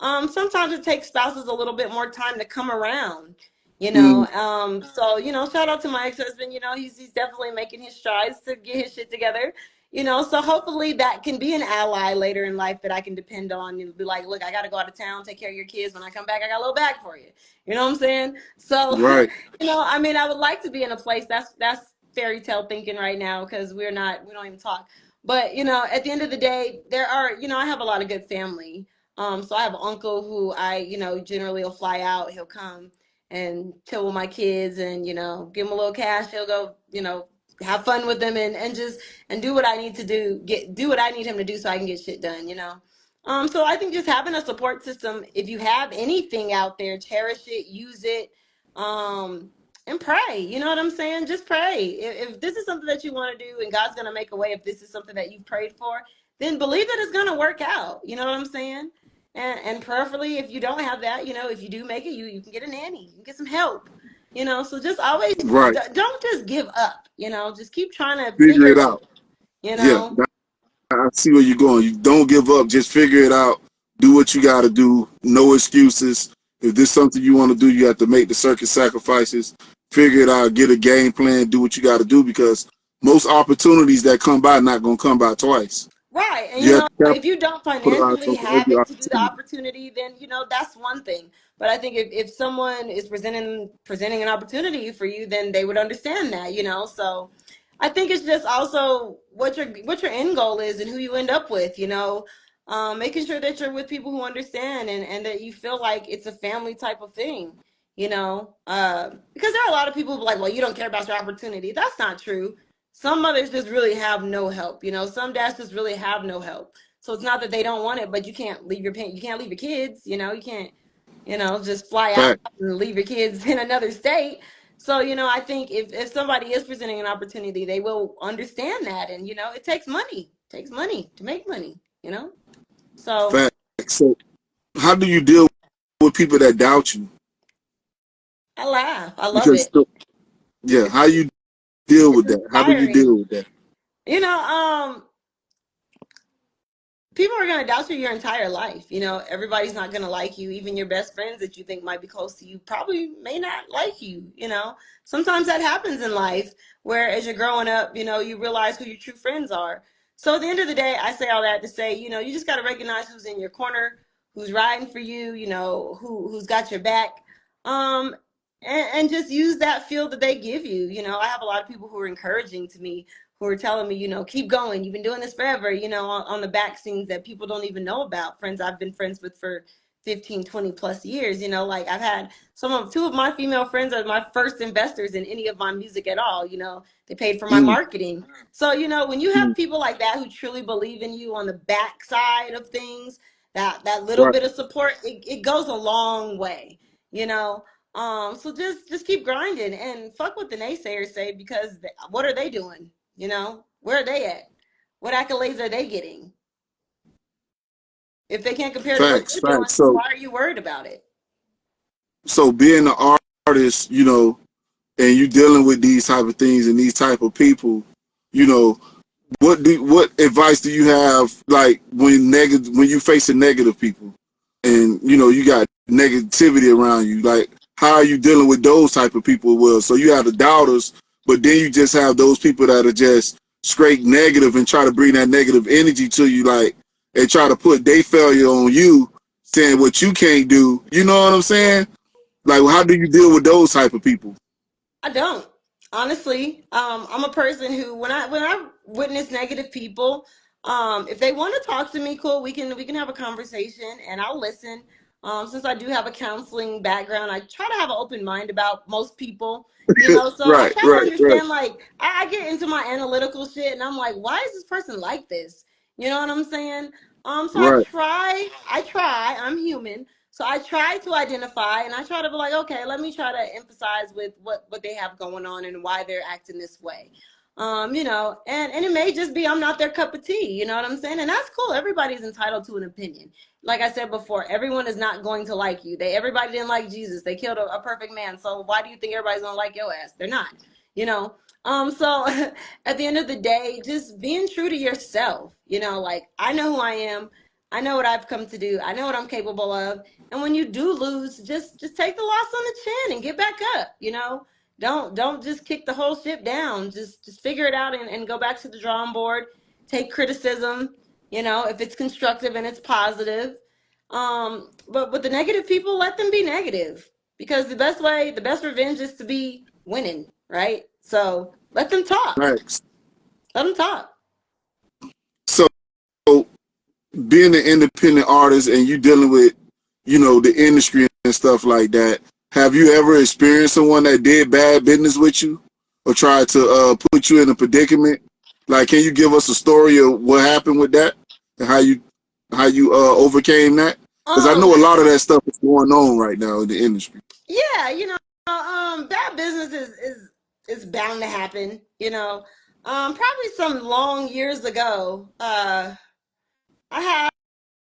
Sometimes it takes spouses a little bit more time to come around. Mm, So shout out to my ex-husband. He's definitely making his strides to get his shit together. So hopefully that can be an ally later in life that I can depend on and be like, "Look, I got to go out of town, take care of your kids. When I come back, I got a little bag for you." You know what I'm saying? So, right, I mean, I would like to be in a place that's fairy tale thinking right now, because we don't even talk. But at the end of the day, there are, I have a lot of good family. So I have an uncle who I, generally will fly out. He'll come and chill with my kids and, give him a little cash. He'll go, have fun with them and just and do what I need to do what I need him to do so I can get shit done. So I think just having a support system, if you have anything out there, cherish it, use it, and pray. You know what I'm saying? Just pray. If this is something that you want to do and God's gonna make a way, if this is something that you've prayed for, then believe that it's gonna work out. You know what I'm saying? And prayerfully, if you don't have that, if you do make it, you can get a nanny, you can get some help. So just always right. don't just give up. Just keep trying to Figure figure it it out. out. You Yeah, know. I see where you're going. You don't give up. Just figure it out. Do what you got to do. No excuses. If there's something you want to do, you have to make the circuit sacrifices. Figure it out. Get a game plan. Do what you got to do, because most opportunities that come by not gonna come by twice. Right. And You have to if you don't capitalize financially on have every it to do the opportunity. opportunity, then that's one thing. But I think if someone is presenting an opportunity for you, then they would understand that. So I think it's just also what your end goal is and who you end up with. Making sure that you're with people who understand and that you feel like it's a family type of thing. Because there are a lot of people who are like, well, you don't care about your opportunity. That's not true. Some mothers just really have no help. Some dads just really have no help. So it's not that they don't want it, but you can't leave you can't leave your kids. You can't, just fly out Fact, and leave your kids in another state. So, I think if somebody is presenting an opportunity, they will understand that. And, it takes money. It takes money to make money. So fact. So how do you deal with people that doubt you? I laugh. I love Because it. yeah, It's how you deal it's with that? How do you deal inspiring. with that? You know, um, People are going to doubt you your entire life. Everybody's not going to like you. Even your best friends that you think might be close to you probably may not like you. Sometimes that happens in life where as you're growing up, you realize who your true friends are. So at the end of the day, I say all that to say, you just got to recognize who's in your corner, who's riding for you, who's got your back. Um, and just use that feel that they give you. I have a lot of people who are encouraging to me, who are telling me, keep going. You've been doing this forever, on the back scenes that people don't even know about. Friends I've been friends with for 15, 20 plus years. Like I've had two of my female friends are my first investors in any of my music at all. They paid for my Mm, marketing. So, when you have mm, people like that who truly believe in you on the back side of things, that little right. bit of support, it goes a long way, you know. So just keep grinding and fuck what the naysayers say, because what are they doing? Where are they at? What accolades are they getting? If they can't compare to what Facts, you're doing, facts. then So why are you worried about it? being an artist, and you dealing with these type of things and these type of people, you know, what advice do you have, like when you facing negative people and you got negativity around you, like how are you dealing with those type of people? Well, so you have the doubters, but then you just have those people that are just straight negative and try to bring that negative energy to you, like, and try to put their failure on you, saying what you can't do. You know what I'm saying? Like, how do you deal with those type of people? I don't. Honestly, I'm a person who, when I witness negative people, if they want to talk to me, cool, we can have a conversation and I'll listen. Since I do have a counseling background, I try to have an open mind about most people, so I Right, try to right, right, understand, like, I get into my analytical shit and I'm like, why is this person like this? You know what I'm saying? So right, I'm human. So I try to identify and I try to be like, okay, let me try to emphasize with what they have going on and why they're acting this way. And it may just be I'm not their cup of tea, you know what I'm saying? And that's cool. Everybody's entitled to an opinion. Like I said before, everyone is not going to like you. Everybody didn't like Jesus. They killed a perfect man. So why do you think everybody's gonna like your ass? They're not, you know. So at the end of the day, just being true to yourself, like I know who I am, I know what I've come to do, I know what I'm capable of. And when you do lose, just take the loss on the chin and get back up. Don't just kick the whole ship down. Just figure it out and go back to the drawing board. Take criticism, if it's constructive and it's positive. But with the negative people, let them be negative. Because the best revenge is to be winning, right? So let them talk. right. Let them talk. So being an independent artist and you dealing with, the industry and stuff like that, have you ever experienced someone that did bad business with you or tried to put you in a predicament? Like, can you give us a story of what happened with that and how you overcame that? Because I Um, know a lot of that stuff is going on right now in the industry. yeah, bad business is bound to happen. Probably some long years ago, I had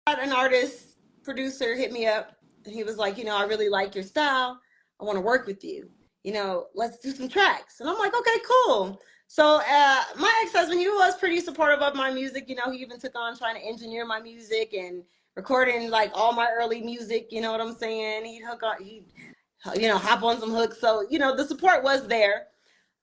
an artist producer hit me up, and he was like, I really like your style. I want to work with you. Let's do some tracks. And I'm like, okay, cool. So my ex-husband, he was pretty supportive of my music. He even took on trying to engineer my music and recording like all my early music. You know what I'm saying? He'd hop on some hooks. So, the support was there.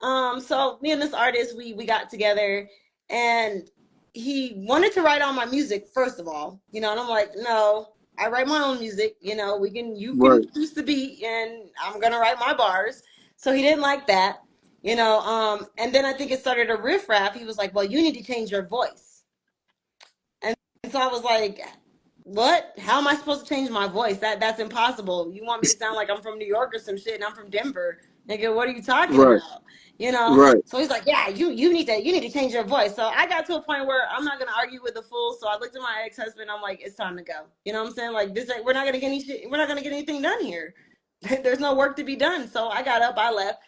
So me and this artist, we got together, and he wanted to write all my music, first of all, and I'm like, no, I write my own music. You can Right. choose the beat, and I'm gonna write my bars. So he didn't like that, and then I think it started a riff raff. He was like, well, you need to change your voice. And so I was like, What? How am I supposed to change my voice? That's impossible. You want me to sound like I'm from New York or some shit, and I'm from Denver, nigga? What are you talking Right, about? You know? right. So he's like, yeah, you need to change your voice. So I got to a point where I'm not gonna argue with the fool. So I looked at my ex husband. I'm like, it's time to go. You know what I'm saying? Like this, we're not gonna get any shit. We're not gonna get anything done here. There's no work to be done. So I got up, I left.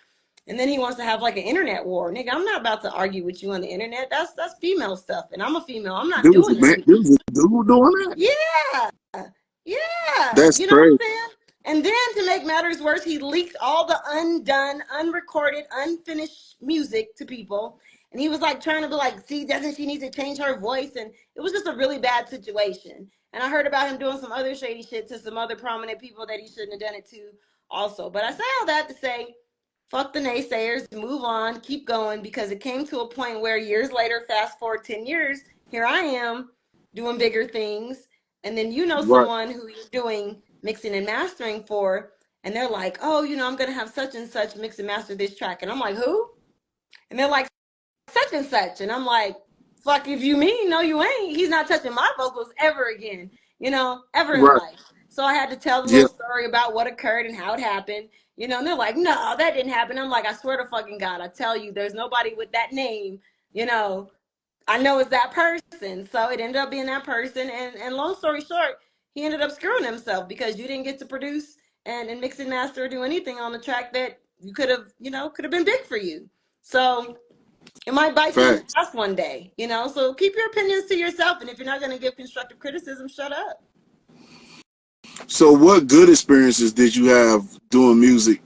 And then he wants to have like an internet war. Nigga, I'm not about to argue with you on the internet. That's female stuff. And I'm a female. I'm not There was a doing man, that. there was a dude doing that. Yeah. Yeah. That's You know what crazy. I'm saying? And then to make matters worse, he leaked all the undone, unrecorded, unfinished music to people. And he was like trying to be like, see, doesn't she need to change her voice? And it was just a really bad situation. And I heard about him doing some other shady shit to some other prominent people that he shouldn't have done it to also. But I say all that to say, fuck the naysayers, move on, keep going, because it came to a point where years later, fast forward 10 years, here I am doing bigger things. And then you know Right, someone who you're doing mixing and mastering for, and they're like, oh, I'm going to have such and such mix and master this track. And I'm like, who? And they're like, such and such. And I'm like, fuck if you mean, no, you ain't. He's not touching my vocals ever again, ever in right. life. So I had to tell the Yeah, little story about what occurred and how it happened, and they're like, no, that didn't happen. I'm like, I swear to fucking God, I tell you, there's nobody with that name, you know, I know it's that person. So it ended up being that person. And long story short, he ended up screwing himself because you didn't get to produce and mix and master or do anything on the track that you could have been big for you. So it might bite you in the facts. ass one day, So keep your opinions to yourself. And if you're not going to give constructive criticism, shut up. So, what good experiences did you have doing music?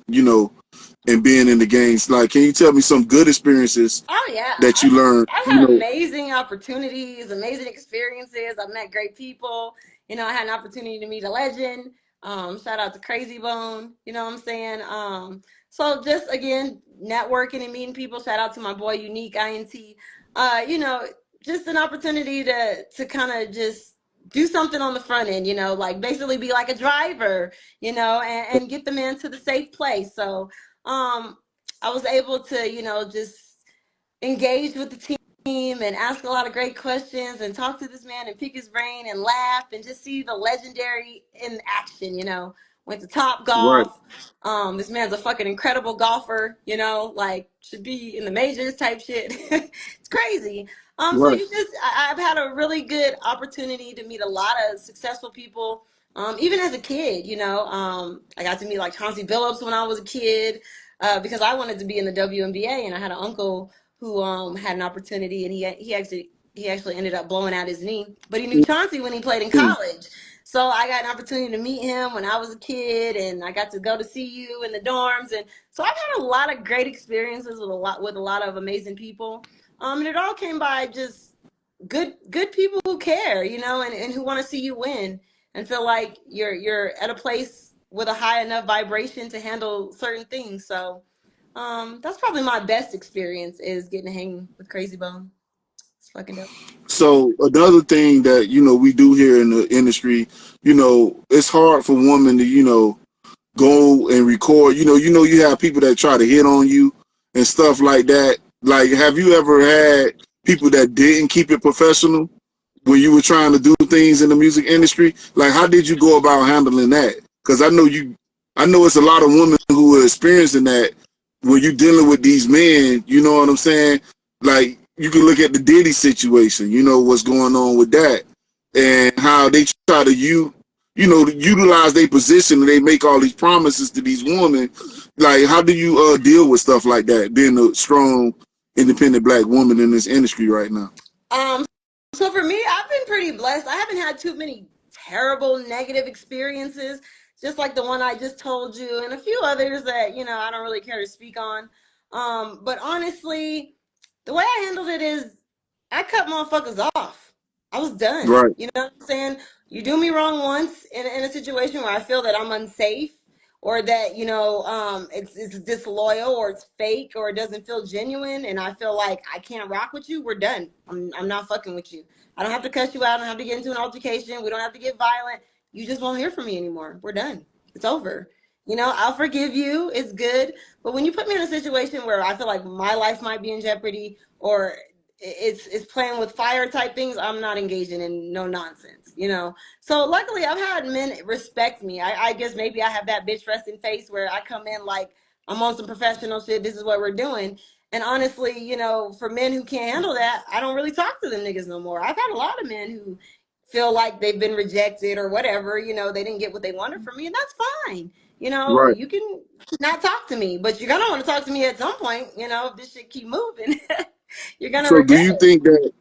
And being in the games. Like, can you tell me some good experiences Oh yeah, that you learned? I've had amazing opportunities, amazing experiences. I've met great people. I had an opportunity to meet a legend. Shout out to Crazy Bone. You know what I'm saying? So just again, networking and meeting people. Shout out to my boy Unique INT. Just an opportunity to kind of just do something on the front end. Like basically be like a driver. And get the man to the safe place. So I was able to, just engage with the team and ask a lot of great questions and talk to this man and pick his brain and laugh and just see the legendary in action. Went to Top Right, Golf. This man's a fucking incredible golfer, like should be in the majors type shit. It's crazy. So right. I've had a really good opportunity to meet a lot of successful people. Even as a kid, I got to meet like Chauncey Billups when I was a kid, because I wanted to be in the WNBA, and I had an uncle who had an opportunity, and he actually ended up blowing out his knee, but he knew Chauncey when he played in Mm. college. So I got an opportunity to meet him when I was a kid, and I got to go to see you in the dorms, and so I've had a lot of great experiences with a lot of amazing people. And it all came by just good people who care, and who want to see you win and feel like you're at a place with a high enough vibration to handle certain things. So that's probably my best experience is getting to hang with Crazy Bone. It's fucking dope. So another thing that we do here in the industry, it's hard for women to go and record. You have people that try to hit on you and stuff like that. Like, have you ever had people that didn't keep it professional when you were trying to do things in the music industry? Like, how did you go about handling that? Because I know it's a lot of women who are experiencing that when you're dealing with these men. You know what I'm saying? Like, you can look at the Diddy situation. You know what's going on with that, and how they try to utilize their position, and they make all these promises to these women. Like, how do you deal with stuff like that? Being a strong, independent black woman in this industry right now. Um, so for me, I've been pretty blessed. I haven't had too many terrible negative experiences, just like the one I just told you, and a few others that I don't really care to speak on. But honestly, the way I handled it is I cut motherfuckers off. I was done. Right, You know what I'm saying? You do me wrong once in a situation where I feel that I'm unsafe, or that it's disloyal, or it's fake, or it doesn't feel genuine, and I feel like I can't rock with you. We're done. I'm not fucking with you. I don't have to cuss you out. I don't have to get into an altercation. We don't have to get violent. You just won't hear from me anymore. We're done. It's over. I'll forgive you. It's good. But when you put me in a situation where I feel like my life might be in jeopardy, or it's playing with fire type things. I'm not engaging in no nonsense, you know. So luckily, I've had men respect me. I guess maybe I have that bitch resting face where I come in like I'm on some professional shit. This is what we're doing. And honestly, you know, for men who can't handle that, I don't really talk to them niggas no more. I've had a lot of men who feel like they've been rejected or whatever. You know, they didn't get what they wanted from me, and that's fine. You know, Right. you can not talk to me, but you're gonna want to talk to me at some point. You know, if this shit keep moving. You're gonna So do regret you it. think that,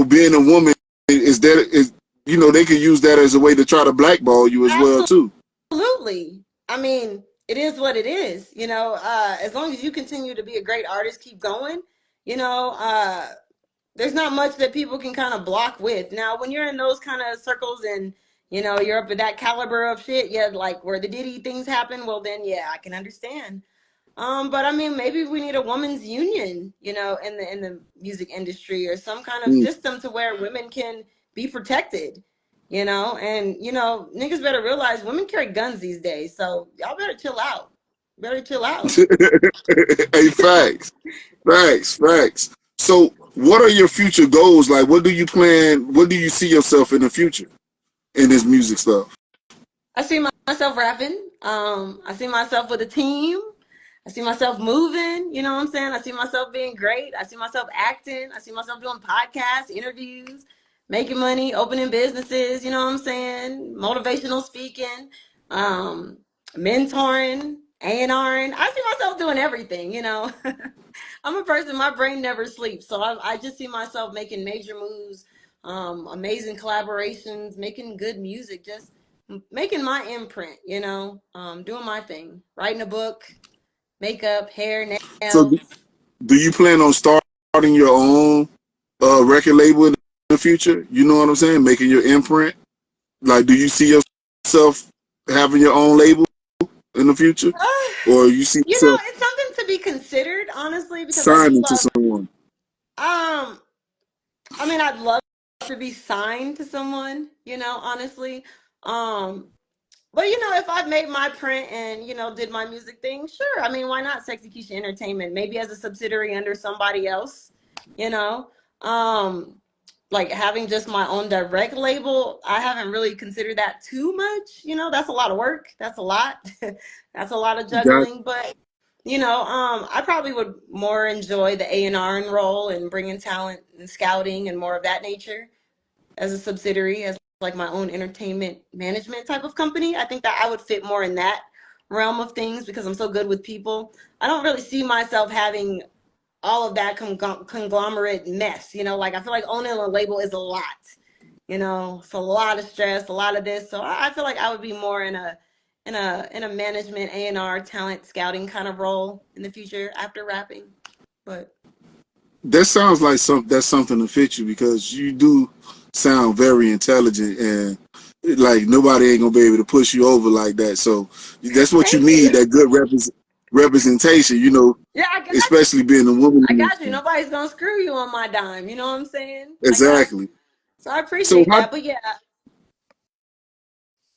being a woman is they could use that as a way to try to blackball you as well too? Absolutely. I mean, it is what it is. You know, as long as you continue to be a great artist, keep going. You know, there's not much that people can kind of block with. Now, when you're in those kind of circles and you know you're up at that caliber of shit, yeah, like where the Diddy things happen, well then yeah, I can understand. But I mean, maybe we need a women's union, you know, in the music industry or some kind of Mm. system to where women can be protected, you know. And you know, niggas better realize women carry guns these days, so y'all better chill out. Better chill out. Hey, facts, facts, facts. So, what are your future goals? Like, what do you plan? What do you see yourself in the future in this music stuff? I see myself rapping. I see myself with a team. I see myself moving. You know what I'm saying? I see myself being great. I see myself acting. I see myself doing podcasts, interviews, making money, opening businesses. You know what I'm saying? Motivational speaking, um, mentoring, A&Ring. I see myself doing everything. You know, I'm a person. My brain never sleeps, so I just see myself making major moves, amazing collaborations, making good music, just making my imprint, you know, doing my thing, writing a book, makeup, hair, So, nails. do you plan on starting your own record label in the future? You know what I'm saying? Making your imprint. Like, do you see yourself having your own label in the future, Uh, or you see you know, yourself it's something to be considered, honestly, because I do signing to love. someone? Um, I mean, I'd love to be signed to someone, you know, honestly. Um, But you know, if I've made my print and you know did my music thing, sure. I mean, why not Sexy Kisha Entertainment? Maybe as a subsidiary under somebody else, you know. Um, like having just my own direct label, I haven't really considered that too much. You know, that's a lot of work. That's a lot. That's a lot of Got juggling. But you know, I probably would more enjoy the A&R role and bringing talent and scouting and more of that nature as a subsidiary, as like my own entertainment management type of company. I think that I would fit more in that realm of things because I'm so good with people. I don't really see myself having all of that conglomerate mess, you know, like I feel like owning a label is a lot, you know, it's a lot of stress, a lot of this. So I feel like I would be more in a management A&R talent scouting kind of role in the future after rapping. But that sounds like that's something to fit you because you do sound very intelligent and like nobody ain't gonna be able to push you over like that. So that's what you thank need, you. that good representation, Yeah, I got especially being a woman I in this got you. thing. Nobody's gonna screw you on my dime. You know what I'm saying? I got you. Exactly. So I So appreciate how that. But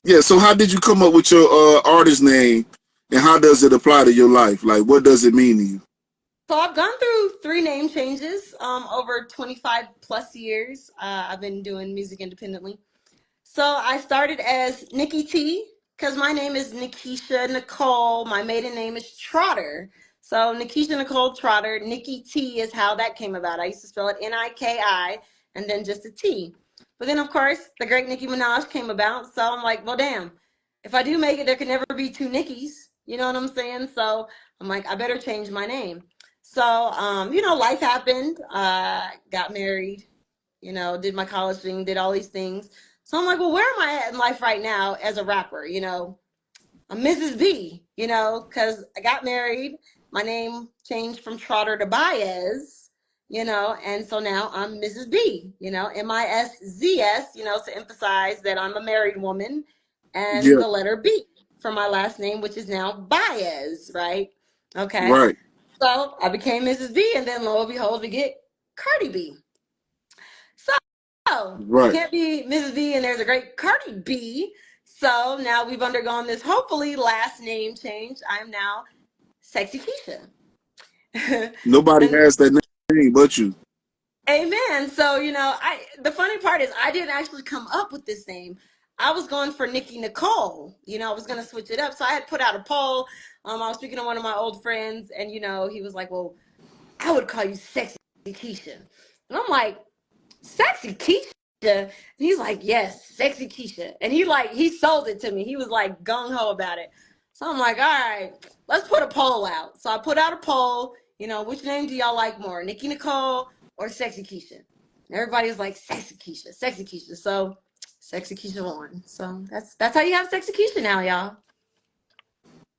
yeah, so how did you come up with your artist name and how does it apply to your life? Like what does it mean to you? so I've gone through three name changes over 25 plus years. I've been doing music independently. So I started as Nikki T because my name is Nikisha Nicole. My maiden name is Trotter. So Nikisha Nicole Trotter. Nikki T is how that came about. I used to spell it Niki and then just a T. But then, of course, the great Nicki Minaj came about. So I'm like, well, damn, if I do make it, there can never be two Nickies. You know what I'm saying? So I'm like, I better change my name. So, you know, life happened. Got married, you know, did my college thing, did all these things. So I'm like, well, where am I at in life right now as a rapper? You know, I'm Mrs. B, you know, because I got married. My name changed from Trotter to Baez, you know, and so now I'm Mrs. B, you know, Miszs, you know, to emphasize that I'm a married woman and Yeah, the letter B for my last name, which is now Baez, right? Okay. right, So I became Mrs. B, and then lo and behold, we get Cardi B. So I right. can't be Mrs. B and there's a great Cardi B. So now we've undergone this hopefully last name change. I'm now Sexy Kisha. Nobody And has that name but you. Amen. So, the funny part is I didn't actually come up with this name. I was going for Nikki Nicole. I was going to switch it up. So I had put out a poll. I was speaking to one of my old friends, and, he was like, well, I would call you Sexy Keisha. And I'm like, Sexy Keisha? And he's like, yes, Sexy Keisha. And he sold it to me. He was like gung-ho about it. So I'm like, all right, let's put a poll out. So I put out a poll, which name do y'all like more, Nikki Nicole or Sexy Keisha? And everybody was like, Sexy Keisha, Sexy Keisha. So Sexy Keisha won. So that's how you have Sexy Keisha now, y'all.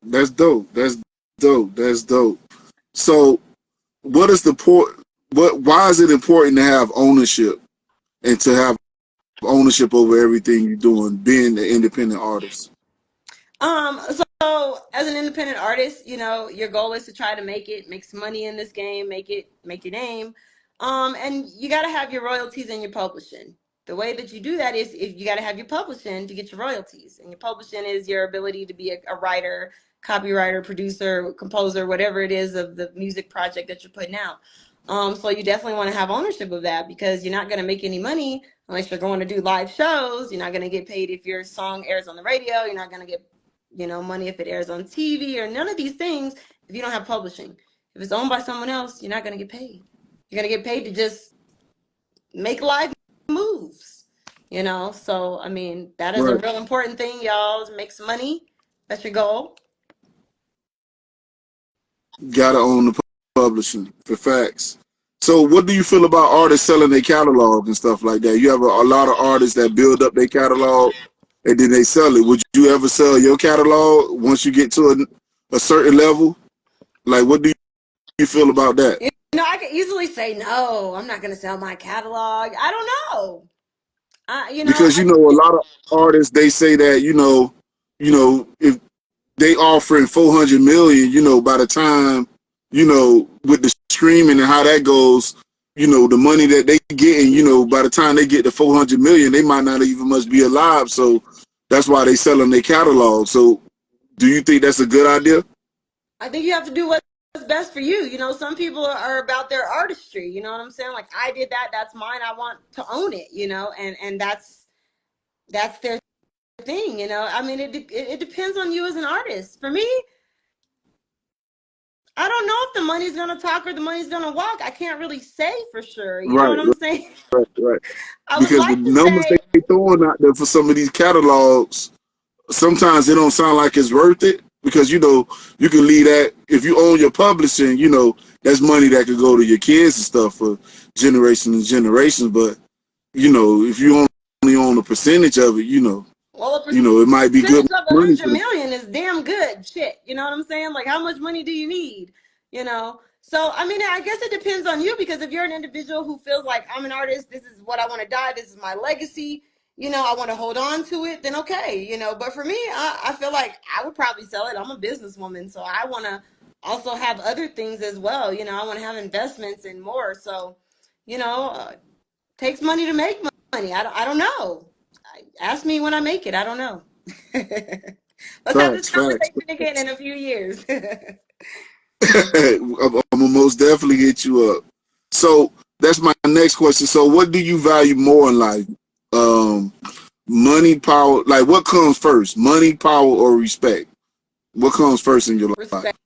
That's dope. That's dope. That's dope. So, what is the point? Why is it important to have ownership and to have ownership over everything you're doing, being an independent artist? So as an independent artist, your goal is to try to make some money in this game, make your name. And you got to have your royalties and your publishing. The way that you do that is if you got to have your publishing to get your royalties. And your publishing is your ability to be a writer, copywriter, producer, composer, whatever it is of the music project that you're putting out. So you definitely want to have ownership of that because you're not going to make any money unless you're going to do live shows. You're not going to get paid if your song airs on the radio. You're not going to get money if it airs on TV or none of these things if you don't have publishing. If it's owned by someone else, you're not going to get paid. You're going to get paid to just make live moves, So, I mean, that is a Right. real important thing, y'all. Make some money. That's your goal. Gotta own the publishing for facts. So, what do you feel about artists selling their catalog and stuff like that? You have a lot of artists that build up their catalog and then they sell it. Would you ever sell your catalog once you get to a certain level? Like, what do you feel about that? I could easily say no. I'm not going to sell my catalog. I don't know. Because a lot of artists they say that if they offering 400 million, by the time with the streaming and how that goes, the money that they getting, by the time they get to 400 million, they might not even much be alive. So that's why they selling their catalog. So do you think that's a good idea? I think you have to do what's best for you. Some people are about their artistry. You know what I'm saying? Like I did that. That's mine. I want to own it. And that's their thing. I mean, it depends on you as an artist. For me, I don't know if the money's gonna talk or the money's gonna walk. I can't really say for sure. You know Right, what I'm saying? right. I would Because the like to numbers say, they throwing out there for some of these catalogs, sometimes it don't sound like it's worth it because you can leave that if you own your publishing, that's money that could go to your kids and stuff for generations and generations. But if you only own a percentage of it, well, a it might be good percentage of money 100 for them. million is damn good shit. You know what I'm saying? Like, how much money do you need? So I mean, I guess it depends on you because if you're an individual who feels like I'm an artist, this is what I want to die, this is my legacy, I want to hold on to it, then okay, but for me, I feel like I would probably sell it. I'm a businesswoman, so I want to also have other things as well. I want to have investments and more. So, takes money to make money. I don't know. Ask me when I make it. I don't know. Let's have this Facts. conversation again in a few years. I'm gonna most definitely hit you up. So that's my next question. So what do you value more in life? Um, Money, power. Like what comes first? Money, power, or respect? What comes first in your life? Respect.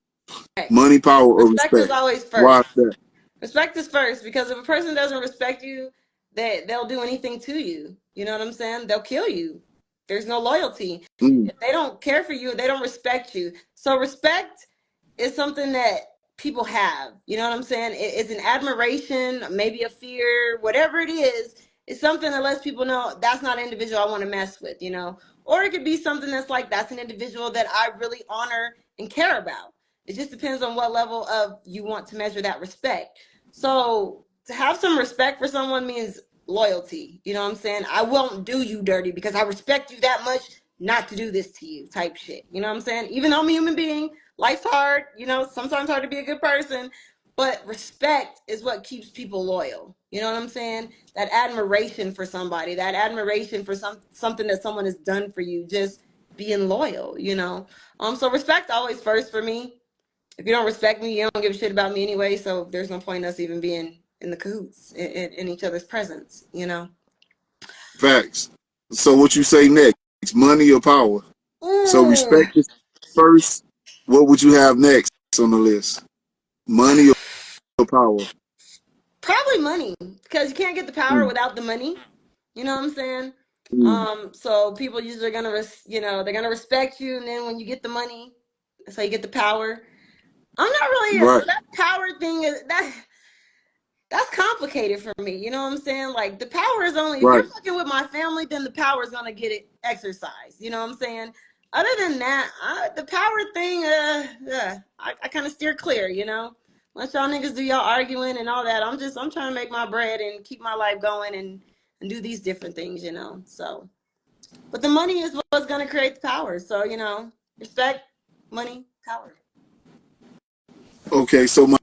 Money, power, or Respect is respect? always Why is first. that? Respect is first because if a person doesn't respect you, they'll do anything to you. You know what I'm saying? They'll kill you. There's no loyalty. Mm, If they don't care for you, they don't respect you. So respect is something that people have. You know what I'm saying? It's an admiration, maybe a fear, whatever it is. It's something that lets people know that's not an individual I want to mess with, Or it could be something that's like, that's an individual that I really honor and care about. It just depends on what level of you want to measure that respect. So to have some respect for someone means loyalty. You know what I'm saying? I won't do you dirty because I respect you that much not to do this to you type shit. You know what I'm saying? Even though I'm a human being, life's hard, sometimes hard to be a good person, but respect is what keeps people loyal. You know what I'm saying? That admiration for somebody, that admiration for something that someone has done for you, just being loyal. So respect always first for me. If you don't respect me, you don't give a shit about me anyway, so there's no point in us even being in the cahoots in each other's presence, you know. Facts. So what you say next? Money or power? So Ooh, respect is first. What would you have next on the list? Money or power? probably money, because you can't get the power Mm, without the money. You know what I'm saying? mm, So people usually are gonna, they're gonna respect you, and then when you get the money, that's how you get the power. I'm not really right, that power thing is that's complicated for me. You know what I'm saying? Like the power is only if you're right. fucking with my family, then the power is gonna get it exercised. You know what I'm saying? Other than that, the power thing, I kind of steer clear. You know, let y'all niggas do y'all arguing and all that. I'm trying to make my bread and keep my life going and do these different things. You know, so but the money is what's gonna create the power. So you know, respect, money, power. Okay, so my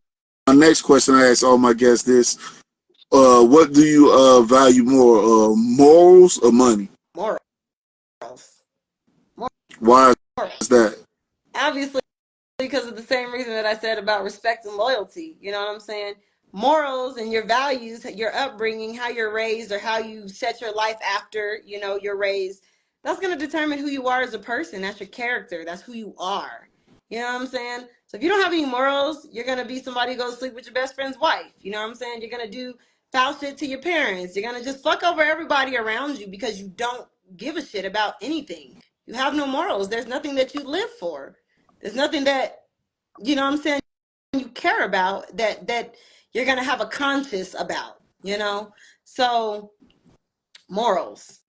next question I ask all my guests this: what do you value more, morals or money? Morals. Why is Morals. that? Obviously because of the same reason that I said about respect and loyalty. You know what I'm saying? Morals and your values, your upbringing, how you're raised, or how you set your life after, you know, you're raised. That's going to determine who you are as a person. That's your character. That's who you are. You know what I'm saying? So if you don't have any morals, you're going to be somebody who goes to sleep with your best friend's wife. You know what I'm saying? You're going to do foul shit to your parents. You're going to just fuck over everybody around you because you don't give a shit about anything. You have no morals. There's nothing that you live for. There's nothing that, you know what I'm saying, you care about that you're going to have a conscience about, you know? So morals.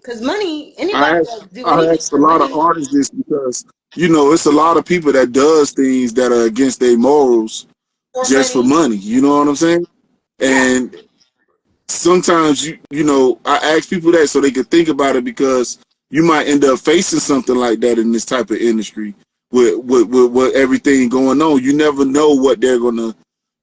Cuz money, I anybody ask, will do I anything ask a for lot of money artists this because it's a lot of people that does things that are against their morals for just for money. money. You know what I'm saying? Yeah, And sometimes I ask people that so they can think about it because you might end up facing something like that in this type of industry with everything going on. You never know what they're gonna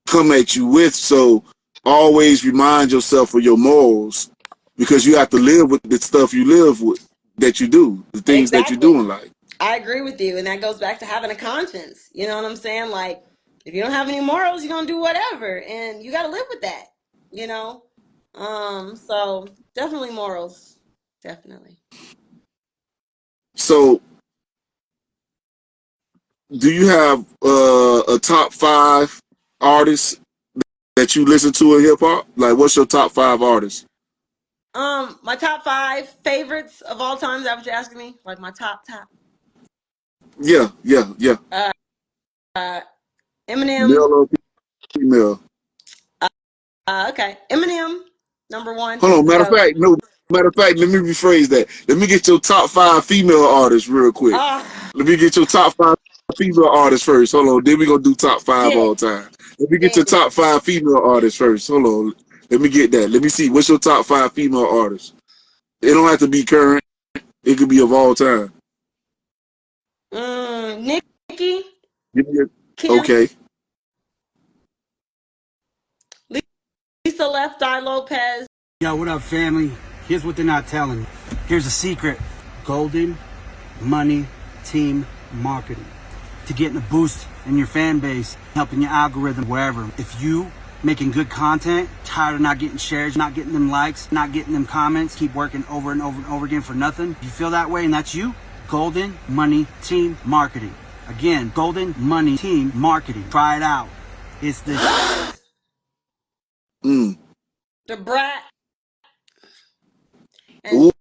come at you with. So always remind yourself of your morals because you have to live with the stuff you live with that you do, the things that you do exactly. in life. I agree with you. And that goes back to having a conscience. You know what I'm saying? Like, if you don't have any morals, you're going to do whatever. And you got to live with that, you know? So definitely morals. Definitely. So do you have a top five artists that you listen to in hip hop? Like, what's your top five artists? My top 5 favorites of all time. Is that what you're asking me? Like my top. Yeah, yeah, yeah. Uh, uh Eminem. Male or female? Okay. Eminem, number one. Hold He's on. the Matter of GOAT. fact, no. Matter of fact, let me rephrase that. Let me get your top five female artists real quick. Ah, Let me get your top five female artists first. Hold on. Then we gonna do top five all shit. time. Let me get your Damn. top five female artists first. Hold on. Let me get that. Let me see. What's your top five female artists? It don't have to be current. It could be of all time. Nicki, Give me Kim, okay. Lisa Left Eye Lopez. Yo, what up, family? Here's what they're not telling you. Here's a secret. Golden Money Team Marketing. To getting a boost in your fan base, helping your algorithm, wherever. If you making good content, tired of not getting shares, not getting them likes, not getting them comments, keep working over and over and over again for nothing, you feel that way and that's you? Golden Money Team Marketing. Again, Golden Money Team Marketing. Try it out. It's this. Mm. The Brat, and Ooh.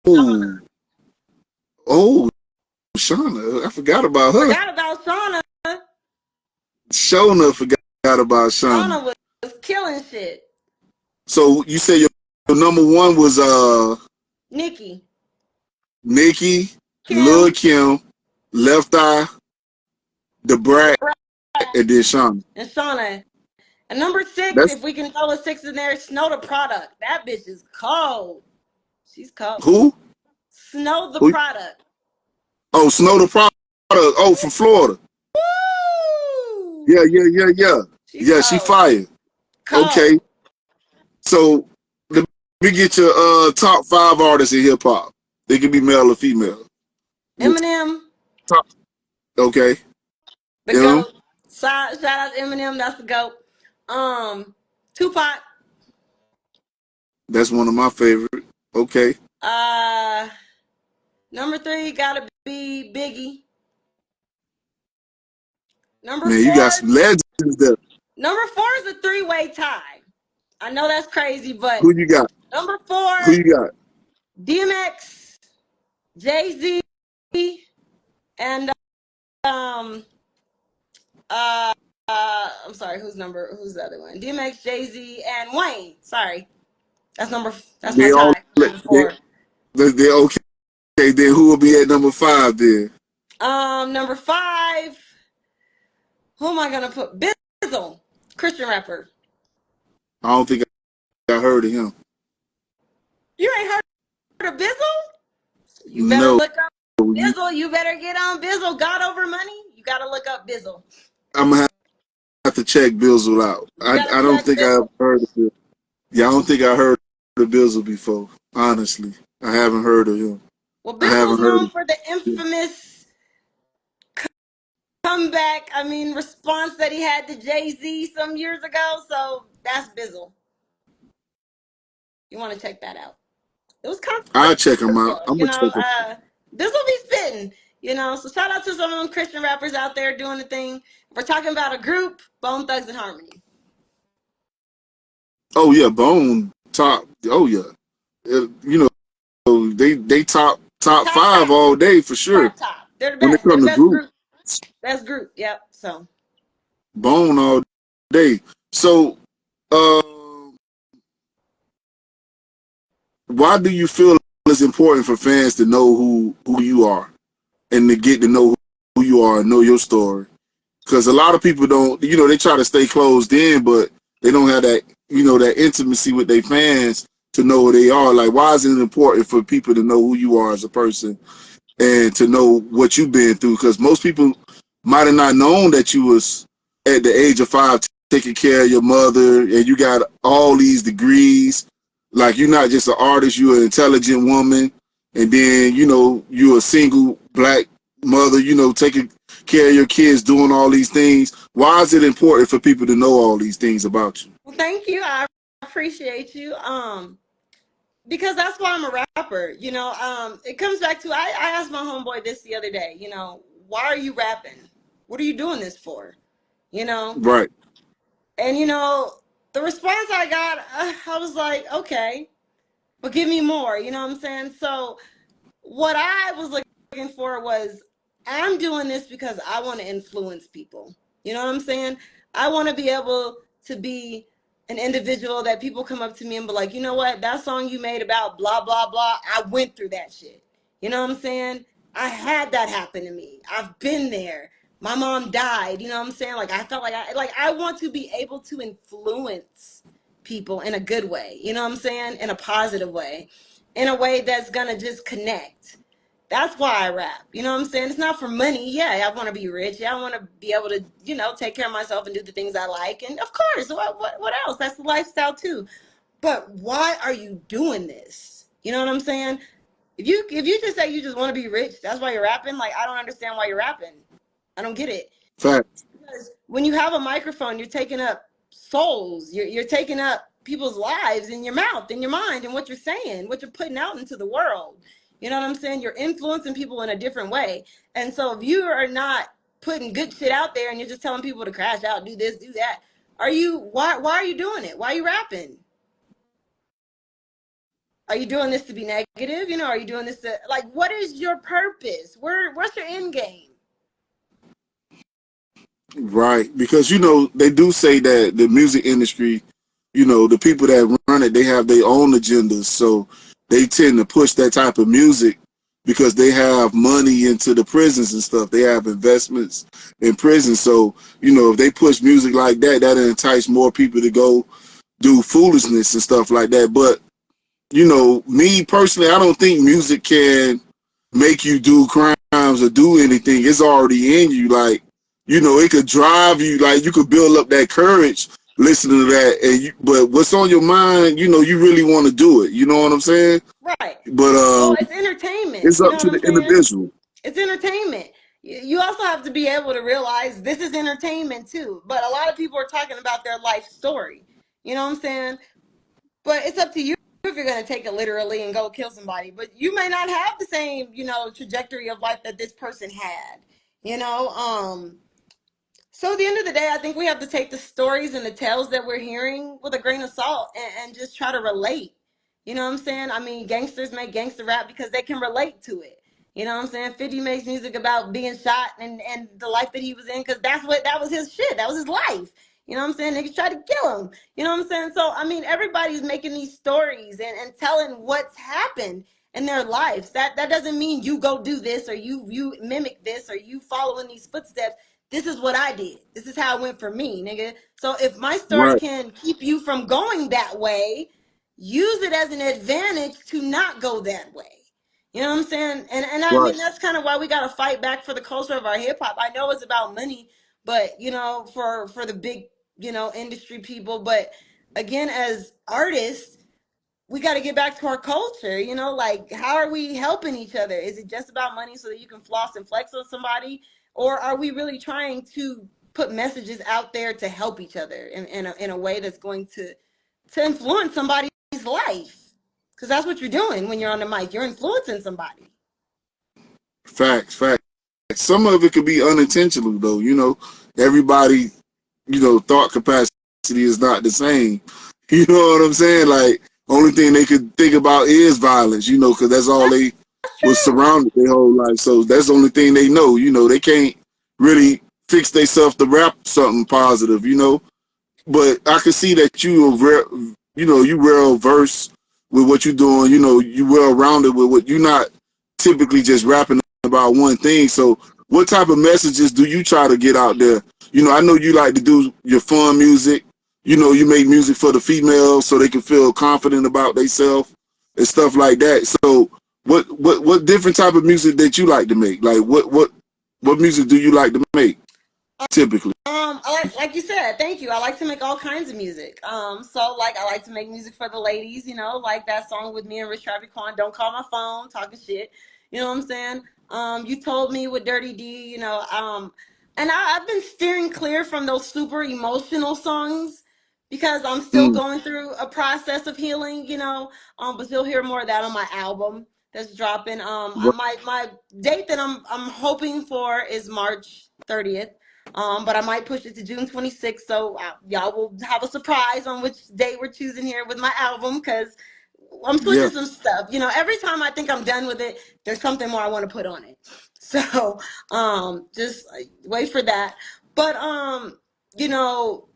Shauna. Oh, Shauna. I forgot about her. Forgot about Shauna. Shona forgot about Shauna. Shauna was killing shit. So you say your number one was Nicki, Nicki, Lil Kim, Kim, Left Eye, The the Brat, Brat, and then Shauna. and Shauna. And number 6, That's if we can throw a 6 in there, Snow the Product. That bitch is cold. She's cold. who? Snow the Who? Product. Oh, Snow the Product. Oh, from Florida. Woo! Yeah, yeah, yeah, yeah. She's Yeah, she cold. fired. Okay, Cold. so let me get your top five artists in hip hop. They can be male or female. Your Eminem, top. Okay. the M. GOAT. Shout out to Eminem, that's the GOAT. Um, Tupac. That's one of my favorite. Okay. Number 3 gotta be Biggie. Number Man, you four, got some legends there. number 4 is a 3-way tie. I know that's crazy, but Who you got? number 4, Who you got? DMX, Jay-Z, and I'm sorry, who's the other one? DMX, Jay-Z, and Wayne. Sorry. That's my They all tie. Number they 4. they okay. Then who will be at number 5 then? Number 5, who am I gonna put? Bizzle, Christian rapper. I don't think I heard of him. You ain't heard of Bizzle? You better No. look up Bizzle. You better get on Bizzle. God over money. You gotta look up Bizzle. I'm gonna have to check Bizzle out. You gotta I don't check think I've Bizzle. heard of him. Yeah, I don't think I heard of Bizzle before. Honestly, I haven't heard of him. Well, I haven't Bizzle's heard known of for the him. infamous comeback. Response that he had to Jay-Z some years ago. So that's Bizzle. You want to check that out? It was I'll check him out. controversial, I'm gonna check him. Bizzle be spitting, So shout out to some of them Christian rappers out there doing the thing. If we're talking about a group, Bone Thugs and Harmony. Oh yeah, Bone top. Oh yeah, you know they top Top 5 top. all day for sure. Top. They're the When it best. They're comes the to best group, group. Best group. Yep. So Bone all day. So, why do you feel it's important for fans to know who you are and to get to know who you are and know your story? Because a lot of people don't, they try to stay closed in, but they don't have that, that intimacy with their fans to know who they are. Like, why is it important for people to know who you are as a person and to know what you've been through? Because most people might have not known that you was at the age of 5 taking care of your mother and you got all these degrees. Like, you're not just an artist, you're an intelligent woman, and then you're a single black mother, taking care of your kids, doing all these things. Why is it important for people to know all these things about you? well, thank you. I appreciate you. Because that's why I'm a rapper. It comes back to I asked my homeboy this the other day. Why are you rapping? What are you doing this for? You know, Right. and the response I got, I was like, okay, but give me more. You know what I'm saying? So what I was looking for was I'm doing this because I want to influence people. You know what I'm saying? I want to be able to be an individual that people come up to me and be like, you know what? That song you made about blah, blah, blah, I went through that shit. You know what I'm saying? I had that happen to me. I've been there. My mom died. You know what I'm saying? Like, I felt like I want to be able to influence people in a good way. You know what I'm saying? In a positive way, in a way that's gonna just connect. That's why I rap. You know what I'm saying? It's not for money. Yeah, I want to be rich. Yeah, I want to be able to, take care of myself and do the things I like. And of course, what else? That's the lifestyle too. But why are you doing this? You know what I'm saying? If you just say you just want to be rich, that's why you're rapping. Like, I don't understand why you're rapping. I don't get it. Fact. Because when you have a microphone, you're taking up souls. You're taking up people's lives in your mouth, in your mind, and what you're saying, what you're putting out into the world. You know what I'm saying? You're influencing people in a different way. And so if you are not putting good shit out there and you're just telling people to crash out, do this, do that, why are you doing it? Why are you rapping? Are you doing this to be negative? Are you doing this to, like, what is your purpose? What's your end game? Right. Because, they do say that the music industry, the people that run it, they have their own agendas. So they tend to push that type of music because they have money into the prisons and stuff. They have investments in prison. So, if they push music like that, that'll entice more people to go do foolishness and stuff like that. But, me personally, I don't think music can make you do crimes or do anything. It's already in you. Like, it could drive you, like you could build up that courage listening to that. But what's on your mind, you really want to do it. You know what I'm saying? Right. But Well, it's entertainment. it's You up know to what the I'm saying? individual. It's entertainment. You also have to be able to realize this is entertainment too. But a lot of people are talking about their life story. You know what I'm saying? But it's up to you if you're gonna take it literally and go kill somebody. But you may not have the same, trajectory of life that this person had. You know, so at the end of the day, I think we have to take the stories and the tales that we're hearing with a grain of salt and just try to relate. You know what I'm saying? I mean, gangsters make gangster rap because they can relate to it. You know what I'm saying? 50 makes music about being shot and the life that he was in because that was his shit. That was his life. You know what I'm saying? Niggas tried to kill him. You know what I'm saying? So, I mean, everybody's making these stories and telling what's happened in their lives. That doesn't mean you go do this or you mimic this or you follow in these footsteps. This is what I did. This is how it went for me, nigga. So if my story Right, can keep you from going that way, use it as an advantage to not go that way. You know what I'm saying? And I right. mean that's kind of why we gotta fight back for the culture of our hip hop. I know it's about money, but for the big, industry people. But again, as artists, we got to get back to our culture, like how are we helping each other? Is it just about money so that you can floss and flex on somebody? Or are we really trying to put messages out there to help each other in a way that's going to influence somebody's life? Because that's what you're doing when you're on the mic. You're influencing somebody. Facts, facts. Some of it could be unintentional though. Everybody, thought capacity is not the same. You know what I'm saying? Like, only thing they could think about is violence. Because that's all That's they was true. surrounded their whole life. So that's the only thing they know. They can't really fix themselves to rap something positive. But I can see that you well versed with what you're doing. You well rounded with what you're not typically just rapping about one thing. So what type of messages do you try to get out there? I know you like to do your fun music. You make music for the females so they can feel confident about themselves and stuff like that. So what different type of music that you like to make? Like what music do you like to make typically? Like you said, thank you. I like to make all kinds of music. So like I like to make music for the ladies, like that song with me and Rich Travis, Don't Call My Phone, talking shit. You know what I'm saying? You told me with Dirty D, and I've been steering clear from those super emotional songs because I'm still Mm, going through a process of healing, but you'll hear more of that on my album that's dropping. right. My date that I'm hoping for is March 30th. But I might push it to June 26th, so y'all will have a surprise on which day we're choosing here with my album because I'm switching Yeah. some stuff. Every time I think I'm done with it, there's something more I want to put on it. So, just wait for that. But you know,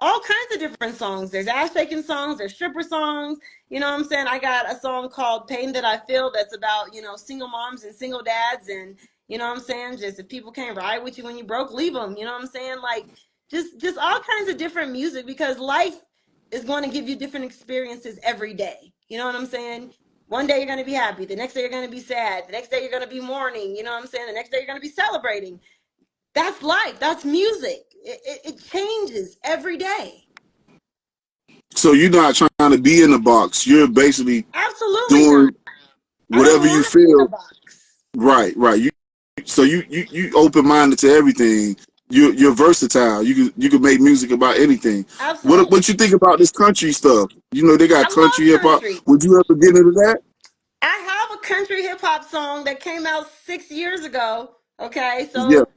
all kinds of different songs. There's ass shaking songs, there's stripper songs. You know what I'm saying? I got a song called Pain That I Feel that's about, single moms and single dads. And, you know what I'm saying? Just if people can't ride with you when you broke, leave them. You know what I'm saying? Like, just all kinds of different music because life is going to give you different experiences every day. You know what I'm saying? One day you're going to be happy. The next day you're going to be sad. The next day you're going to be mourning. You know what I'm saying? The next day you're going to be celebrating. That's life. That's music. It changes every day. So you're not trying to be in the box. You're basically Absolutely not. doing I don't whatever you want to be in a feel. box. Right, right. You open minded to everything. You're versatile. You can make music about anything. What Absolutely. you think about this country stuff? They got I country love hip hop. country. Would you ever get into that? I have a country hip hop song that came out 6 years ago. Okay, Yeah, so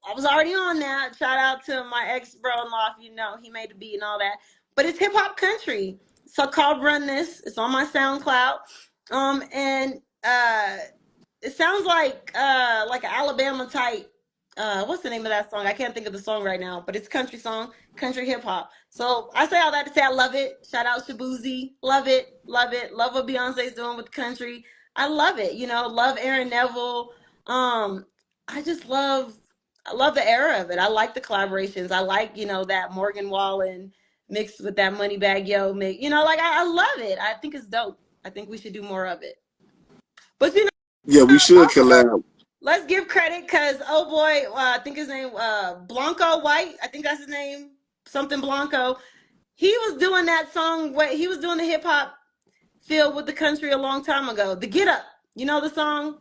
I was already on that. Shout out to my ex bro in law, if you know, he made the beat and all that. But it's hip hop country. So called Run This. It's on my SoundCloud. And it sounds like an Alabama type. What's the name of that song? I can't think of the song right now, but it's country song, country hip hop. So I say all that to say I love it. Shout out Shabuzi, love it, love it, love what Beyonce's doing with the country. I love it. Love Aaron Neville. I just I love the era of it. I like the collaborations. I like that Morgan Wallen mixed with that Moneybag Yo mix. Like I love it. I think it's dope. I think we should do more of it. But yeah. We should also, collab. let's give credit because oh boy, I think his name Blanco White. I think that's his name. Something Blanco. He was doing that song. He was doing the hip hop feel with the country a long time ago. The Get Up. You know the song?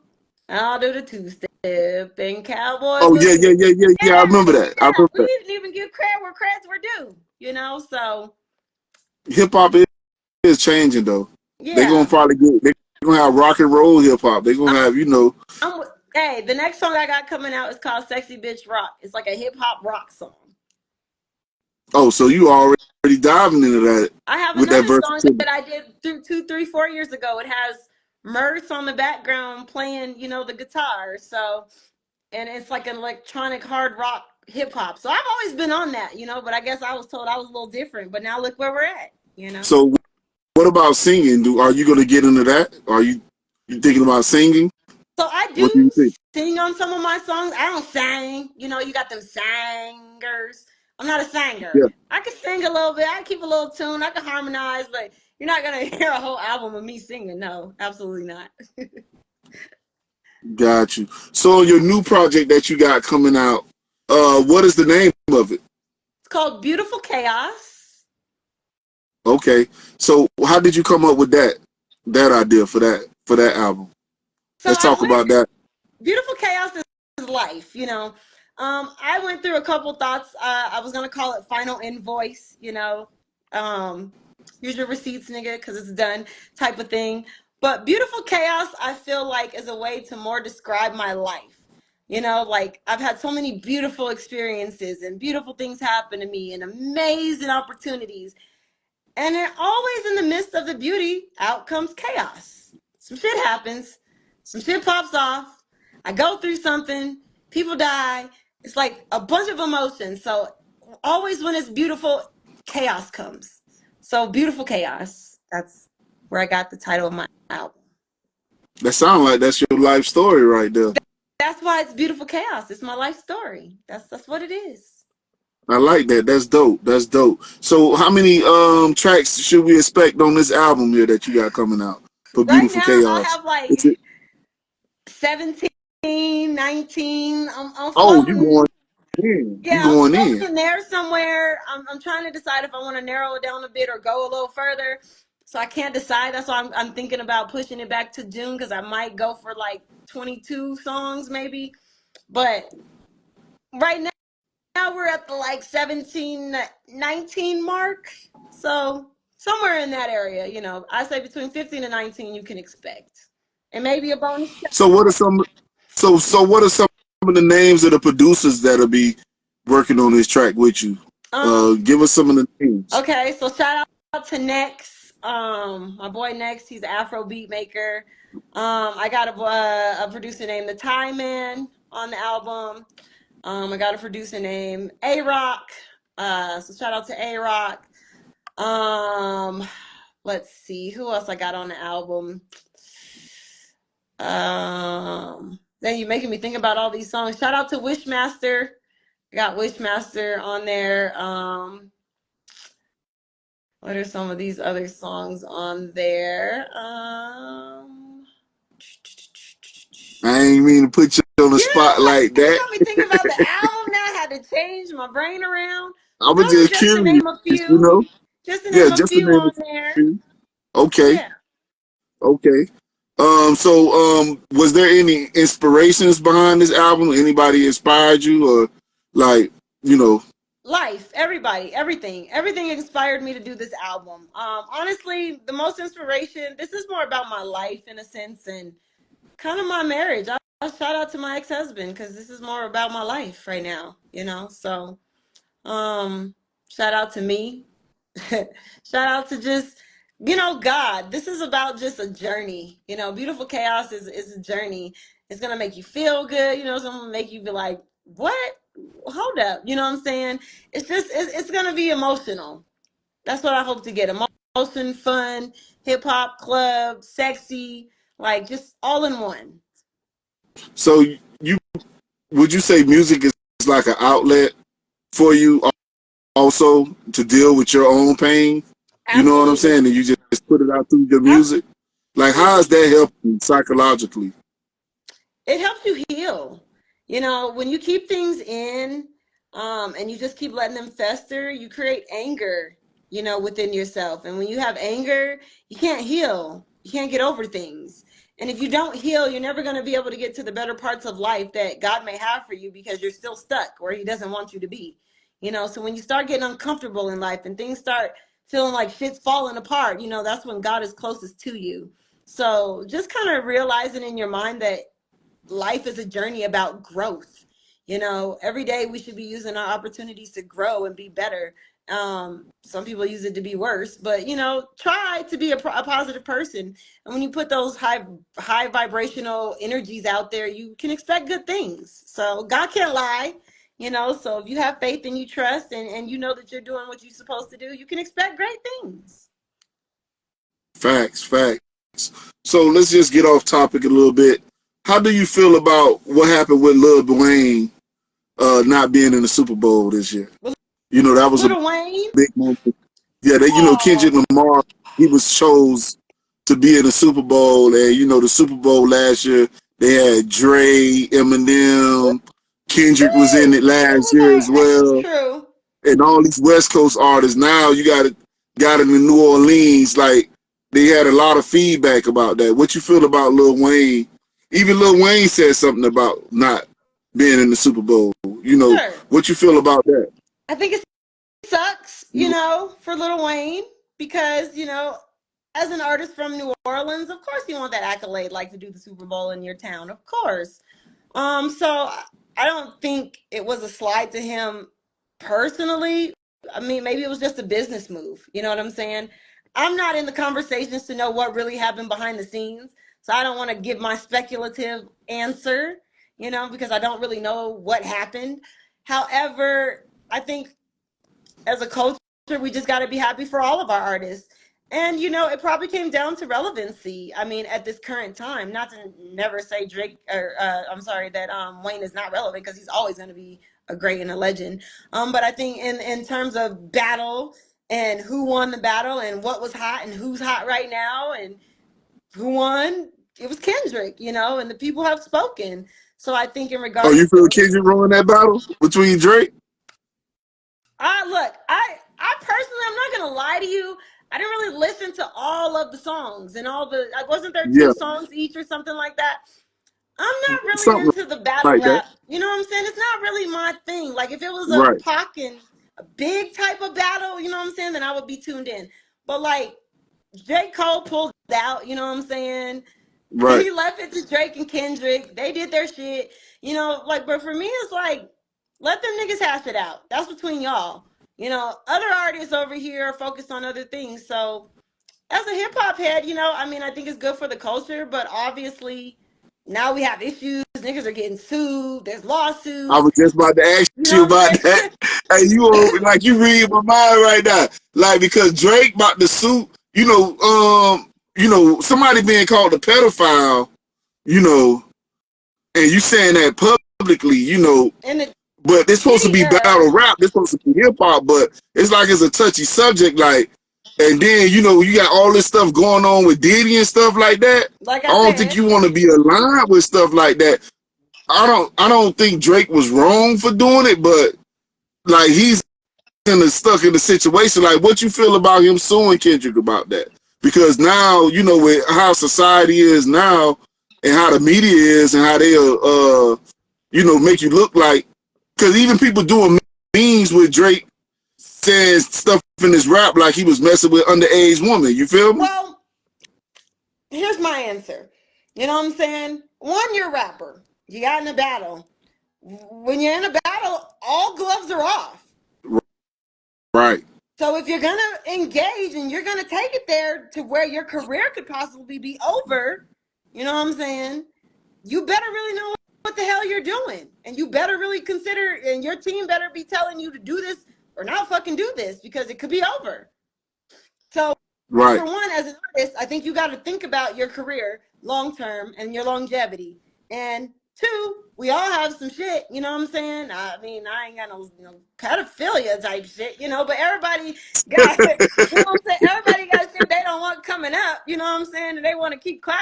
I'll do the two step and cowboy Oh yeah, boots. yeah, yeah, yeah, yeah. I Yeah, remember he that. did I that. remember We that. didn't even give credit where credits were due. So hip hop is changing though. They're gonna Yeah. probably they're gonna have rock and roll hip hop. They're gonna have, Hey, the next song I got coming out is called "Sexy Bitch Rock." It's like a hip hop rock song. oh, so you already diving into that I have with that another song versatility. that I did 4 years ago. It has Merce on the background playing, the guitar. So, and it's like an electronic hard rock hip hop. So I've always been on that, but I guess I was told I was a little different. But now look where we're at. So what about singing? Are you gonna get into that? Are you thinking about singing? So I What do do you think? sing on some of my songs. I don't sing. You got them singers. I'm not a singer. Yeah, I can sing a little bit. I can keep a little tune. I can harmonize, but you're not gonna hear a whole album of me singing. No, absolutely not. got you. So your new project that you got coming out, what is the name of it? It's called Beautiful Chaos. Okay. So how did you come up with that idea for that album? So Let's talk about that. Beautiful Chaos is life. I went through a couple thoughts. I was gonna call it Final Invoice. Here's your receipts, nigga, because it's done, type of thing. But Beautiful Chaos, I feel like, is a way to more describe my life. Like I've had so many beautiful experiences and beautiful things happen to me and amazing opportunities. And then always in the midst of the beauty, out comes chaos. Some shit happens, some shit pops off. I go through something, people die. It's like a bunch of emotions. So always when it's beautiful, chaos comes. So Beautiful Chaos. That's where I got the title of my album. That sounds like that's your life story right there. That's why it's Beautiful Chaos. It's my life story. That's what it is. I like that. That's dope. That's dope. So how many tracks should we expect on this album here that you got coming out for Right Beautiful now I Chaos? have like Is it 17, 19. I'm oh you floating. going in. You Yeah, I'm going floating in. in there somewhere. I'm trying to decide if I want to narrow it down a bit or go a little further. So I can't decide. That's why I'm thinking about pushing it back to June because I might go for like 22 songs maybe. But right now we're at the like 17, 19 mark. So somewhere in that area, I say between 15 and 19 you can expect. And maybe a bonus track. So what are some what are some of the names of the producers that'll be working on this track with you? Um, Give us some of the names. Okay, so shout out to Next, my boy Next. He's an Afro beat maker. I got a producer named the Tie Man on the album. I got a producer named A Rock. So shout out to A Rock. Let's see who else I got on the album. Then you're making me think about all these songs. Shout out to Wishmaster. I got Wishmaster on there. What are some of these other songs on there? I ain't mean to put you on the spot Like like you that. got me thinking about the album now. I had to change my brain around. I Those was are just just to curious, name a you few. know? Just to Yeah, name a just to few name on a there. few. Okay. Yeah. Okay. Was there any inspirations behind this album? Anybody inspired you or like, you know, Life, everybody, everything inspired me to do this album. Honestly, the most inspiration, this is more about my life in a sense and kind of my marriage. I'll shout out to my ex-husband because this is more about my life right now. So shout out to me. Shout out to just, God. This is about just a journey. Beautiful Chaos is a journey. It's gonna make you feel good, it's gonna make you be like, what? Hold up. You know what I'm saying? It's gonna be emotional. That's what I hope to get. Emotion, fun, hip hop, club, sexy, like just all in one. so you would you say music is like an outlet for you also to deal with your own pain? You know what I'm Absolutely. saying? And you just put it out through your music? Like how does Absolutely. that help you psychologically? It helps you heal. When you keep things in, and you just keep letting them fester, you create anger, within yourself. And when you have anger, you can't heal. You can't get over things. And if you don't heal, you're never going to be able to get to the better parts of life that God may have for you because you're still stuck where he doesn't want you to be. So when you start getting uncomfortable in life and things start feeling like shit's falling apart, that's when God is closest to you. So just kind of realizing in your mind that life is a journey about growth. Every day we should be using our opportunities to grow and be better. Some people use it to be worse, but try to be a positive person. And when you put those high vibrational energies out there, you can expect good things. So God can't lie. So if you have faith and you trust and you know that you're doing what you're supposed to do, you can expect great things. Facts, facts. So let's just get off topic a little bit. How do you feel about what happened with Lil Wayne not being in the Super Bowl this year? That was a Lil Wayne? big moment. Yeah, Kendrick Oh, Lamar, he was chose to be in the Super Bowl, and the Super Bowl last year they had Dre, Eminem, Kendrick was in it last year as well, true. and all these West Coast artists. Now you got it in New Orleans, like they had a lot of feedback about that. What you feel about Lil Wayne? Even Lil Wayne said something about not being in the Super Bowl. Sure. What you feel about that? I think it sucks, for Lil Wayne because, as an artist from New Orleans, of course you want that accolade, like to do the Super Bowl in your town, of course. So I don't think it was a slide to him personally. I mean, maybe it was just a business move. You know what I'm saying? I'm not in the conversations to know what really happened behind the scenes. So I don't want to give my speculative answer, because I don't really know what happened. However, I think as a culture, we just got to be happy for all of our artists. And, it probably came down to relevancy. I mean, at this current time, not to never say Drake or I'm sorry that Wayne is not relevant because he's always going to be a great and a legend. But I think in terms of battle and who won the battle and what was hot and who's hot right now and who won, it was Kendrick, and the people have spoken. So I think in Oh, you regards feel to Kendrick won that battle between Drake? look, I personally, I'm not gonna lie to you. I didn't really listen to all of the songs and all the. Like, wasn't there Yeah, 2 songs each or something like that? I'm not really something into the battle like that. rap. You know what I'm saying? It's not really my thing. Like, if it was a Right, Pac and a big type of battle, you know what I'm saying, then I would be tuned in. But like, J. Cole pulled out. You know what I'm saying? right. He left it to Drake and Kendrick. They did their shit. But for me, it's like, let them niggas hash it out. That's between y'all. Other artists over here are focused on other things. So, as a hip hop head, I mean, I think it's good for the culture, but obviously now we have issues. Niggas are getting sued. There's I lawsuits. was just about to ask You you know what about I'm that. saying? Hey, you read my mind right now. Like, because Drake about to sue, somebody being called a pedophile, you know, and you saying that publicly, In the but it's supposed to Diddy be era, battle rap. It's supposed to be hip hop, but it's like it's a touchy subject. Like, and then you got all this stuff going on with Diddy and stuff like that. like I I don't think said, you want to be aligned with stuff like that. I don't think Drake was wrong for doing it, but like he's stuck in the situation. Like, what you feel about him suing Kendrick about that? Because now with how society is now and how the media is and how they make you look like. Because even people doing memes with Drake saying stuff in his rap like he was messing with underage woman. You feel me? well, here's my answer. You know what I'm saying? One, you're a rapper. You got in a battle. When you're in a battle, all gloves are off. Right. So if you're gonna engage and you're gonna take it there to where your career could possibly be over, you know what I'm saying? You better really know what the hell you're doing, and you better really consider, and your team better be telling you to do this or not fucking do this because it could be over. So, Right. for one, as an artist, I think you got to think about your career long term and your longevity. And two, we all have some shit, you know what I'm saying? I mean, I ain't got no, pedophilia type shit, but everybody got, you know what I'm saying? Everybody got shit they don't want coming up, you know what I'm saying? And they want to keep quiet.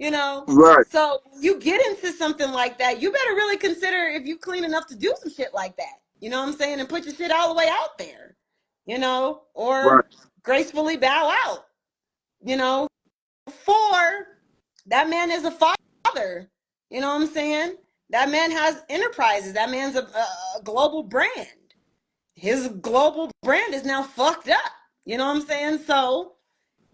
Right. So you get into something like that, you better really consider if you clean enough to do some shit like that, you know what I'm saying? And put your shit all the way out there, Right. or gracefully bow out. For that man is a father. You know what I'm saying? That man has enterprises. That man's a global brand. His global brand is now fucked up. You know what I'm saying? So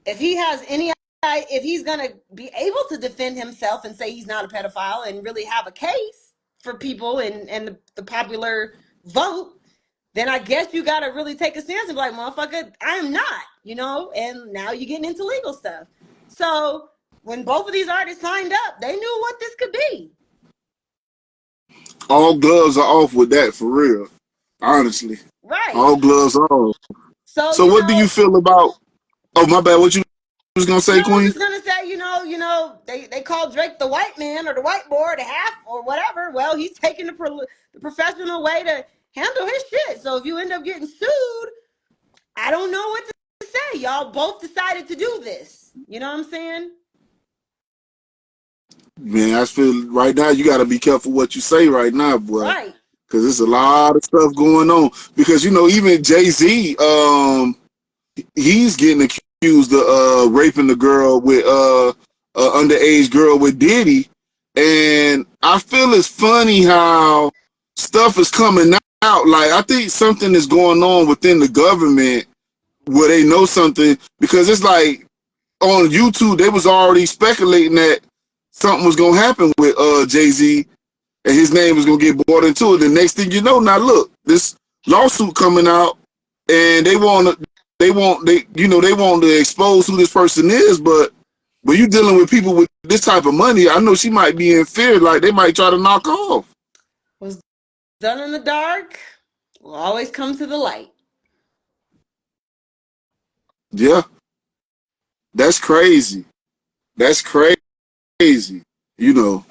if he has any, if he's gonna be able to defend himself and say he's not a pedophile and really have a case for people and the popular vote, then I guess you gotta really take a stance and be like, motherfucker, I am not, you know. And now you're getting into legal stuff. So when both of these artists signed up, they knew what this could be. All gloves are off with that for real. Honestly, Right. all gloves off. So So what do you feel about? Oh my bad. What you was gonna no, say, I was Queen? just gonna say, they call Drake the white man or the white boy or the half or whatever. Well, he's taking the professional way to handle his shit. So if you end up getting sued, I don't know what to say. Y'all both decided to do this. You know what I'm saying? Man, I feel right now you got to be careful what you say right now, boy, Right. because there's a lot of stuff going on. Because even Jay-Z, he's getting accused of raping the girl with underage girl with Diddy, and I feel it's funny how stuff is coming out. Like I think something is going on within the government where they know something, because it's like on YouTube they was already speculating that something was gonna happen with Jay-Z and his name was gonna get brought into it. The next thing you know, now look, this lawsuit coming out, and they want to expose who this person is, but when you dealing with people with this type of money, I know she might be in fear, like they might try to knock off. What's done in the dark will always come to the light. Yeah, that's crazy. That's crazy. You know.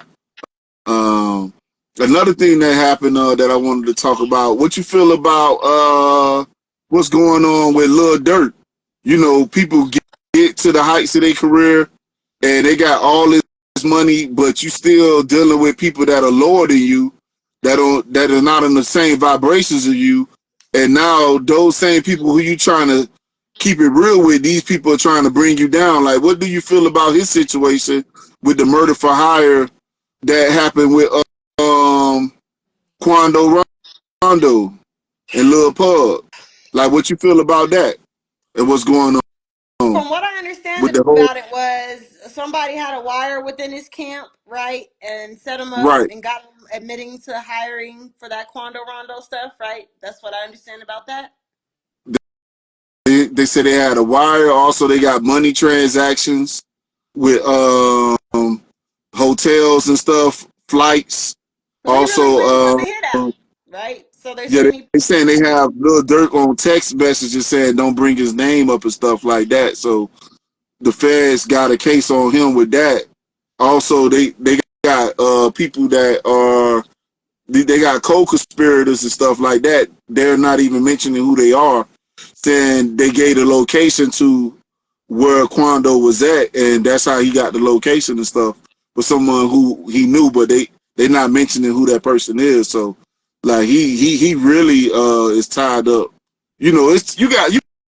Another thing that happened that I wanted to talk about. What you feel about what's going on with Lil Durk? People get to the heights of their career and they got all this money, but you still dealing with people that are lower than you, that are not in the same vibrations of you. And now those same people who you trying to keep it real with, these people are trying to bring you down. Like, what do you feel about his situation with the murder for hire that happened with Quando Rondo and Lil Pug? Like, what you feel about that and what's going on From what I understand with the whole about it was somebody had a wire within his camp, right, and set him up right? and got him admitting to hiring for that Quando Rondo stuff, right? That's what I understand about that. They said they had a wire. Also, they got money transactions with hotels and stuff, flights. So he really went and put Also, the hit out, right? So they're yeah, saying he they saying they have Lil Durk on text messages saying don't bring his name up and stuff like that. So the feds got a case on him with that. Also, they got people that are they got co-conspirators and stuff like that. They're not even mentioning who they are, saying they gave the location to where Quando was at, and that's how he got the location and stuff for someone who he knew, but they not mentioning who that person is. So like he really is tied up. It's you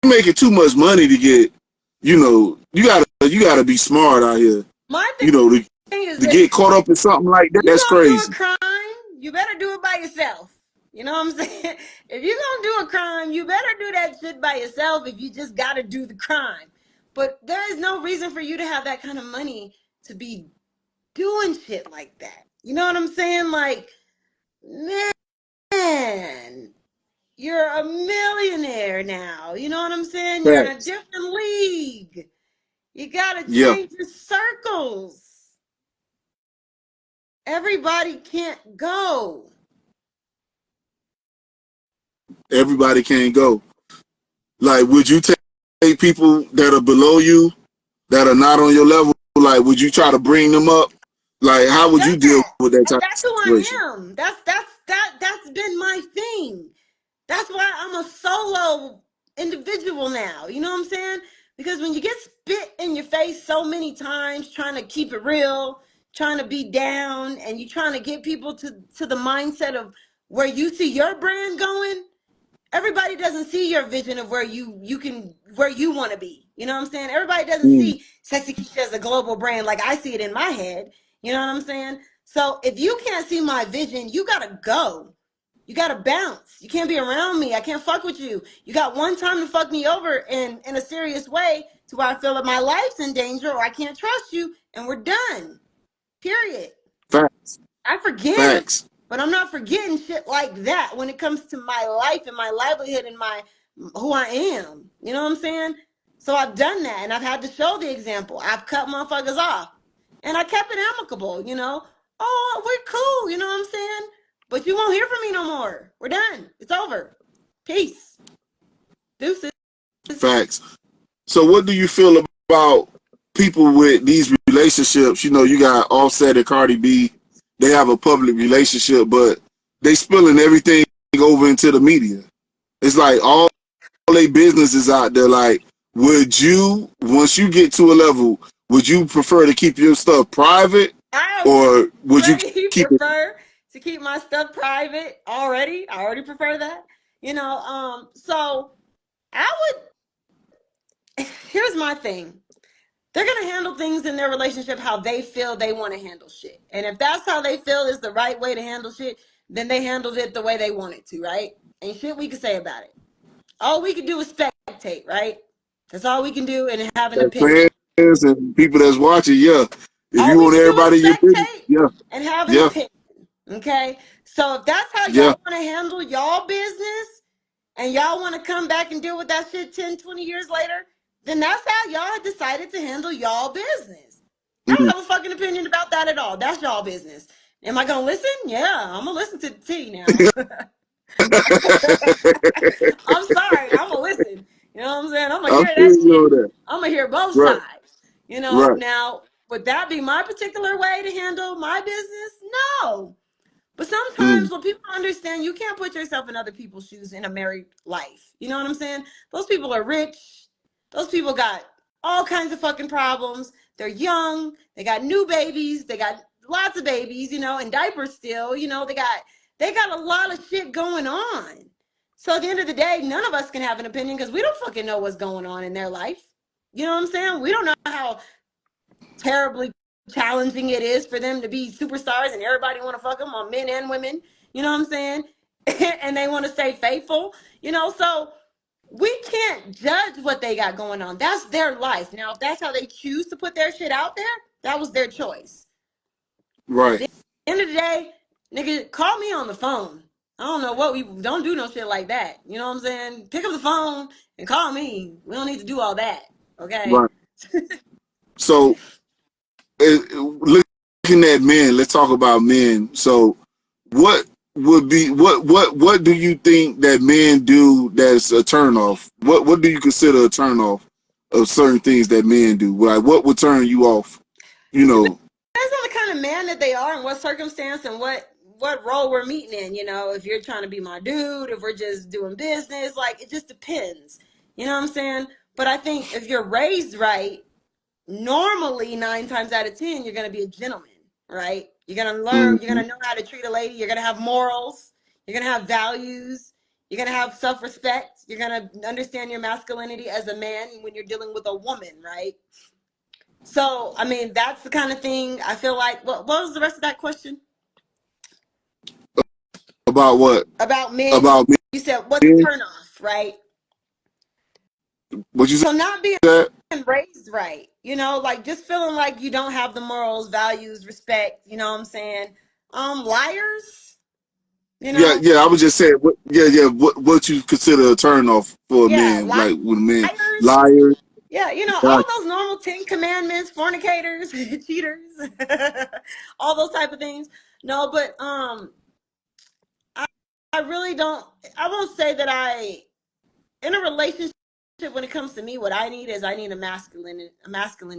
making too much money to get. You gotta be smart out here. my To thing is to get this: caught up in something like that, you that's gonna do a crazy. crime, you better do it by yourself. You know what I'm saying? If you're gonna do a crime, you better do that shit by yourself. If you just gotta do the crime, but there is no reason for you to have that kind of money to be doing shit like that. You know what I'm saying? Like, man, you're a millionaire now. You know what I'm saying? You're in a Facts. different league. You gotta Yeah, change your circles. Everybody can't go. everybody can't go. Like, would you take people that are below you, that are not on your level? Like, would you try to bring them up? Like, how I've would done you deal that. with that And type that's of who situation? I am. That's been my thing. That's why I'm a solo individual now. You know what I'm saying? Because when you get spit in your face so many times trying to keep it real, trying to be down, and you trying to get people to the mindset of where you see your brand going, everybody doesn't see your vision of where you want to be. You know what I'm saying? Everybody doesn't Mm. see Sexy Kisha as a global brand like I see it in my head. You know what I'm saying? So if you can't see my vision, you gotta go. You gotta bounce. You can't be around me. I can't fuck with you. You got one time to fuck me over in a serious way to where I feel that my life's in danger or I can't trust you, and we're done. Period. Facts. I forgive, Facts. but I'm not forgetting shit like that when it comes to my life and my livelihood and my who I am. You know what I'm saying? So I've done that, and I've had to show the example. I've cut motherfuckers off, and I kept it amicable. You know, oh, we're cool. You know what I'm saying? But you won't hear from me no more. We're done. It's over. Peace. Deuces. Facts. So what do you feel about people with these relationships? You know, you got Offset and Cardi B. They have a public relationship, but they spilling everything over into the media. It's like all their business is out there. Like, would you, once you get to a level, would you prefer to keep your stuff private, I or would you already keep it? prefer to keep my stuff private already. I already prefer that. You know, so I would here's my thing. They're gonna handle things in their relationship how they feel they want to handle shit. And if that's how they feel is the right way to handle shit, then they handled it the way they wanted to, right? Ain't shit we can say about it. All we can do is spectate, right? That's all we can do and have an opinion. Fans and people that's watching, yeah. If All you we want can do is everybody in your business, spectate yeah, and have an yeah, opinion. Okay? So if that's how yeah. y'all want to handle y'all business and y'all want to come back and deal with that shit 10, 20 years later, then that's how y'all decided to handle y'all business. I don't Mm. have a fucking opinion about that at all. That's y'all business. Am I gonna listen? Yeah, I'm gonna listen to the tea now. I'm sorry, I'm gonna listen. You know what I'm saying? I'm gonna I hear feel that you shit. on that. I'm gonna hear both Right, sides. You know, right. now would that be my particular way to handle my business? No. But sometimes Mm. when people understand, you can't put yourself in other people's shoes in a married life. You know what I'm saying? Those people are rich. Those people got all kinds of fucking problems. They're young. They got new babies. They got lots of babies, you know, and diapers still. You know, they got a lot of shit going on. So at the end of the day, none of us can have an opinion because we don't fucking know what's going on in their life. You know what I'm saying? We don't know how terribly challenging it is for them to be superstars and everybody want to fuck them on men and women. You know what I'm saying? And they want to stay faithful. You know, so we can't judge what they got going on. That's their life. Now, if that's how they choose to put their shit out there, that was their choice. At Right, the end of the day, nigga, call me on the phone. I don't know what we don't do no shit like that. You know what I'm saying? Pick up the phone and call me. We don't need to do all that. Okay. right. So, looking at men, let's talk about men. So, what would be what do you think that men do that's a turnoff? What do you consider a turnoff of certain things that men do? Like, what would turn you off? You It know, depends on the kind of man that they are and what circumstance and what role we're meeting in. You know, if you're trying to be my dude, if we're just doing business, like it just depends. You know what I'm saying? But I think if you're raised right, normally 9 times out of 10 you're gonna be a gentleman, right? You're gonna learn. You're mm-hmm. gonna know how to treat a lady. You're gonna have morals. You're gonna have values. You're gonna have self-respect. You're gonna understand your masculinity as a man when you're dealing with a woman, right? So, I mean, that's the kind of thing I feel like. What was the rest of that question About what? about men? About You said what's a men? turnoff, right? What you So not being said? raised right, you know, like just feeling like you don't have the morals, values, respect. You know what I'm saying? Liars. You Yeah, know, yeah. I was just saying. Yeah. What you consider a turnoff for a yeah, man? Like with a man, liars. liars. Yeah, you know, all Got those normal 10 commandments, fornicators, cheaters, all those type of things. No, but I, I really don't. I won't say that I in a relationship when it comes to me, what I need is I need a masculine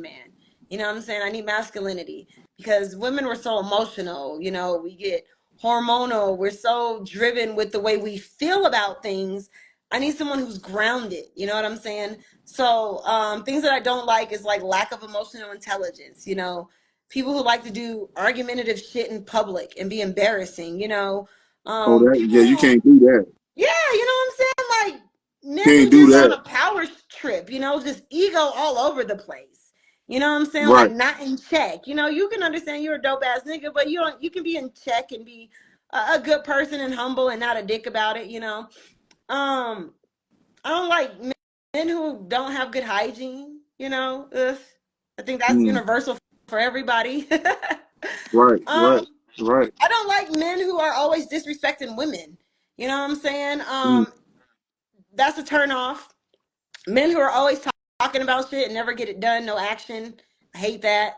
man. You know what I'm saying? I need masculinity because women were so emotional. You know, we get hormonal. We're so driven with the way we feel about things. I need someone who's grounded. You know what I'm saying? So things that I don't like is like lack of emotional intelligence. You know, people who like to do argumentative shit in public and be embarrassing. You know, oh that. people Yeah, you who can't do that. yeah, you know what I'm saying? Like men Can't who do just on that. a power trip, you know, just ego all over the place. You know what I'm saying? Like Right. not in check. You know, you can understand you're a dope ass nigga, but you can be in check and be a good person and humble and not a dick about it, you know. I don't like men who don't have good hygiene, you know. Ugh. I think that's Mm, universal for everybody. right, right, um, right. I don't like men who are always disrespecting women. You know what I'm saying? Mm, That's a turn off. Men who are always talking about shit and never get it done, no action. I hate that.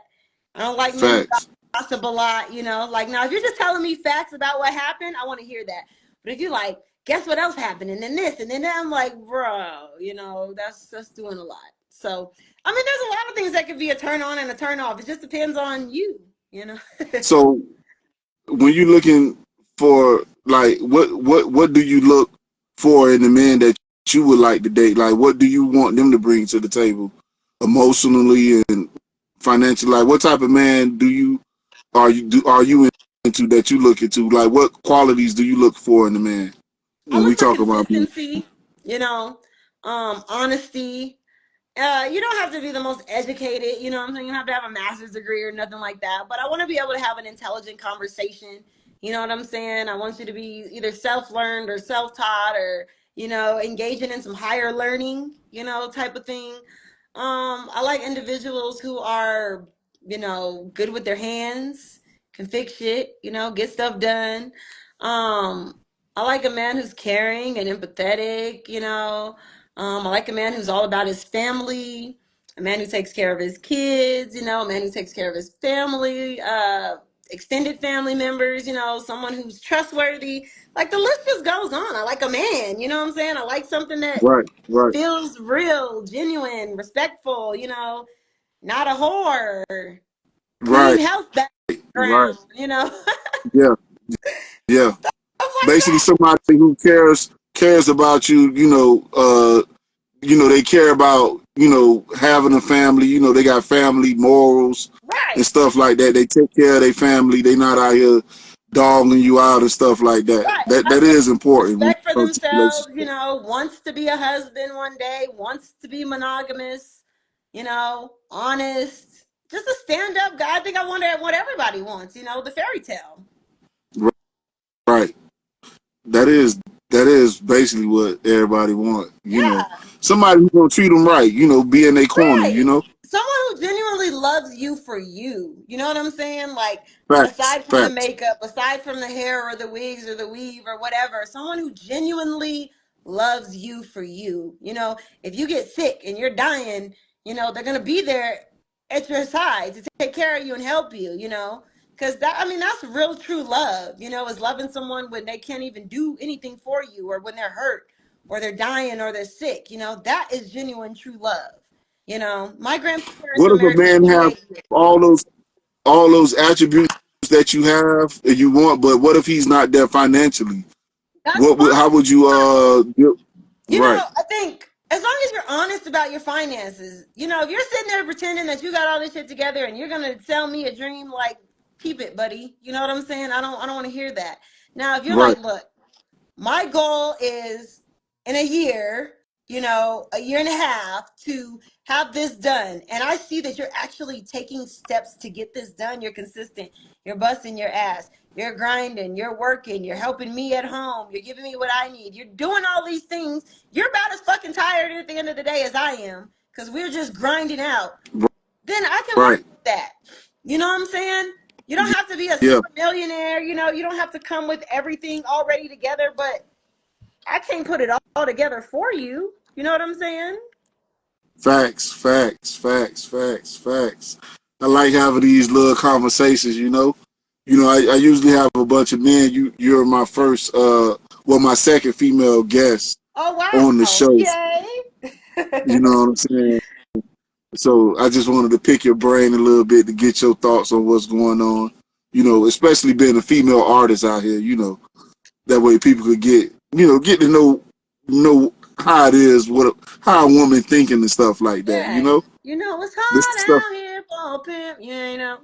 I don't like men who facts. gossip a lot, you know. Like now, if you're just telling me facts about what happened, I want to hear that. But if you like, guess what else happened, and then this, and then that, I'm like, bro, you know, that's doing a lot. So, I mean, there's a lot of things that could be a turn on and a turn off. It just depends on you know. So when you looking for like what do you look for in the man that you would like to date? Like what do you want them to bring to the table, emotionally and financially? Like what type of man are you into that you look into? Like what qualities do you look for in the man I when we look for talk about men? consistency, you know, honesty. You don't have to be the most educated, you know what I'm saying? You don't have to have a master's degree or nothing like that. But I want to be able to have an intelligent conversation. You know what I'm saying? I want you to be either self-learned or self-taught or, you know, engaging in some higher learning, you know, type of thing. I like individuals who are, you know, good with their hands, can fix shit, you know, get stuff done. I like a man who's caring and empathetic, you know. I like a man who's all about his family, a man who takes care of his kids, you know, a man who takes care of his family, extended family members, you know, someone who's trustworthy. Like the list just goes on. I like a man, you know what I'm saying? I like something that Right, right, feels real, genuine, respectful, you know, not a whore, clean right, health right. background, you know, Yeah, yeah. stuff like Basically that. somebody who cares about you, they care about, having a family, they got family morals and Right. stuff like that. They take care of their family. They not out here dogging you out and stuff like that. Right. That Husband, is important when it respect for comes to themselves, you relationships. know, wants to be a husband one day, wants to be monogamous, you know, honest, just a stand up guy. I think I wonder what everybody wants, you know, the fairy tale. Right. That is basically what everybody want. Yeah. Somebody who's gonna treat them right. Be in their corner. Right. Someone who genuinely loves you for you. You know what I'm saying? Like, Facts, aside from the facts. makeup, aside from the hair or the wigs or the weave or whatever, someone who genuinely loves you for you. You know, if you get sick and you're dying, you know, they're going to be there at your side to take care of you and help you, you know? Because that, I mean, that's real true love, you know, is loving someone when they can't even do anything for you or when they're hurt or they're dying or they're sick. You know, that is genuine true love. You know, my grandparents What were if a married for man have 28 years. all those attributes that you have and you want, but what if he's not there financially? That's How fine. would you You right, know, I think as long as you're honest about your finances, you know, if you're sitting there pretending that you got all this shit together and you're gonna sell me a dream, like keep it, buddy. You know what I'm saying? I don't want to hear that. Now, if you're right, like, look, my goal is in a year, you know, a year and a half to have this done. And I see that you're actually taking steps to get this done. You're consistent. You're busting your ass. You're grinding. You're working. You're helping me at home. You're giving me what I need. You're doing all these things. You're about as fucking tired at the end of the day as I am because we're just grinding out. Then I can work right. with that. You know what I'm saying? You don't have to be a Yeah, super millionaire. You know, you don't have to come with everything already together, but I can't put it all together for you. You know what I'm saying? facts, facts, facts, facts, facts. I like having these little conversations. I usually have a bunch of men. You're my first, my second female guest Oh on the wow. show. Yay. You know what I'm saying? So I just wanted to pick your brain a little bit to get your thoughts on what's going on. Especially being a female artist out here. That way people could get to know how it is, how a woman thinking and stuff like that. Yeah. You know it's This hot stuff. out here for a pimp. You know.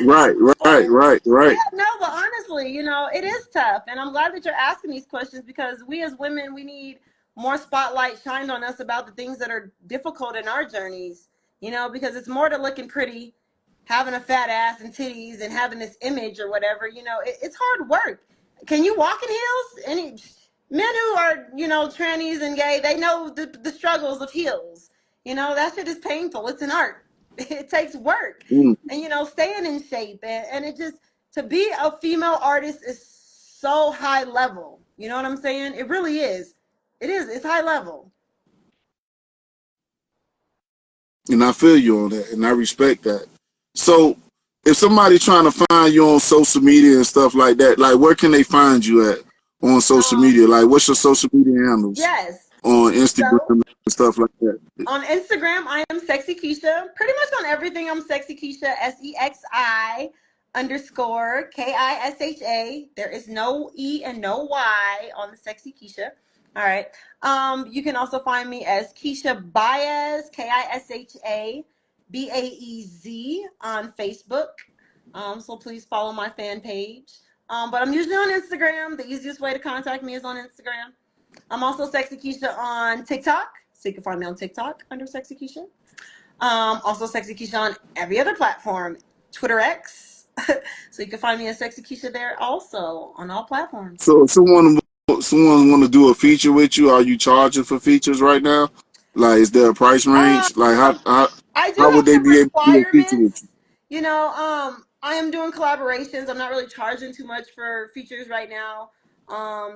Right, I'm just right, playing. right, Yeah, right. no, but honestly, you know, it is tough. And I'm glad that you're asking these questions because we as women, we need more spotlight shined on us about the things that are difficult in our journeys, you know, because it's more to looking pretty, having a fat ass and titties and having this image or whatever, it's hard work. Can you walk in heels? Any men who are, trannies and gay, they know the struggles of heels. That shit is painful. It's an art. It takes work. Mm. And, staying in shape. And it just, to be a female artist is so high level. You know what I'm saying? It really is. It is. It's high level. And I feel you on that, and I respect that. So, if somebody trying to find you on social media and stuff like that, like where can they find you at on social media? Like, what's your social media handles Yes. on Instagram So, and stuff like that? on Instagram, I am Sexy Kisha. Pretty much on everything, I'm Sexy Kisha, SEXI_KISHA. There is no E and no Y on the Sexy Kisha. All right. You can also find me as Keisha Baez, KISHA BAEZ on Facebook. So please follow my fan page. But I'm usually on Instagram. The easiest way to contact me is on Instagram. I'm also Sexy Kisha on TikTok. So you can find me on TikTok under Sexy Kisha. Also Sexy Kisha on every other platform, Twitter X. So you can find me as Sexy Kisha there also on all platforms. So, if someone want to do a feature with you, are you charging for features right now? Like, is there a price range? Like, I do how would have they some be able to do a feature with requirements. you? I am doing collaborations. I'm not really charging too much for features right now.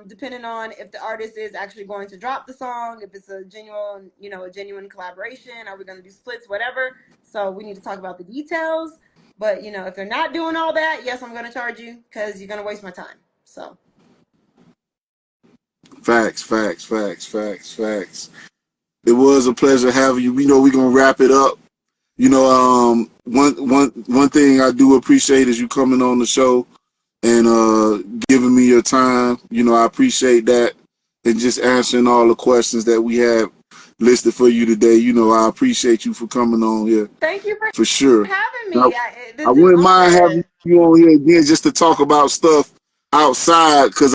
Depending on if the artist is actually going to drop the song, if it's a genuine collaboration, are we going to do splits, whatever. So we need to talk about the details. But, if they're not doing all that, yes, I'm going to charge you because you're going to waste my time. So. Facts, facts, facts, facts, facts. It was a pleasure having you. We know we're gonna wrap it up. One thing I do appreciate is you coming on the show and giving me your time. I appreciate that, and just answering all the questions that we have listed for you today. I appreciate you for coming on here Thank you for sure. for having Now, me. This I is an wouldn't mind honor. having you on here again just to talk about stuff outside, because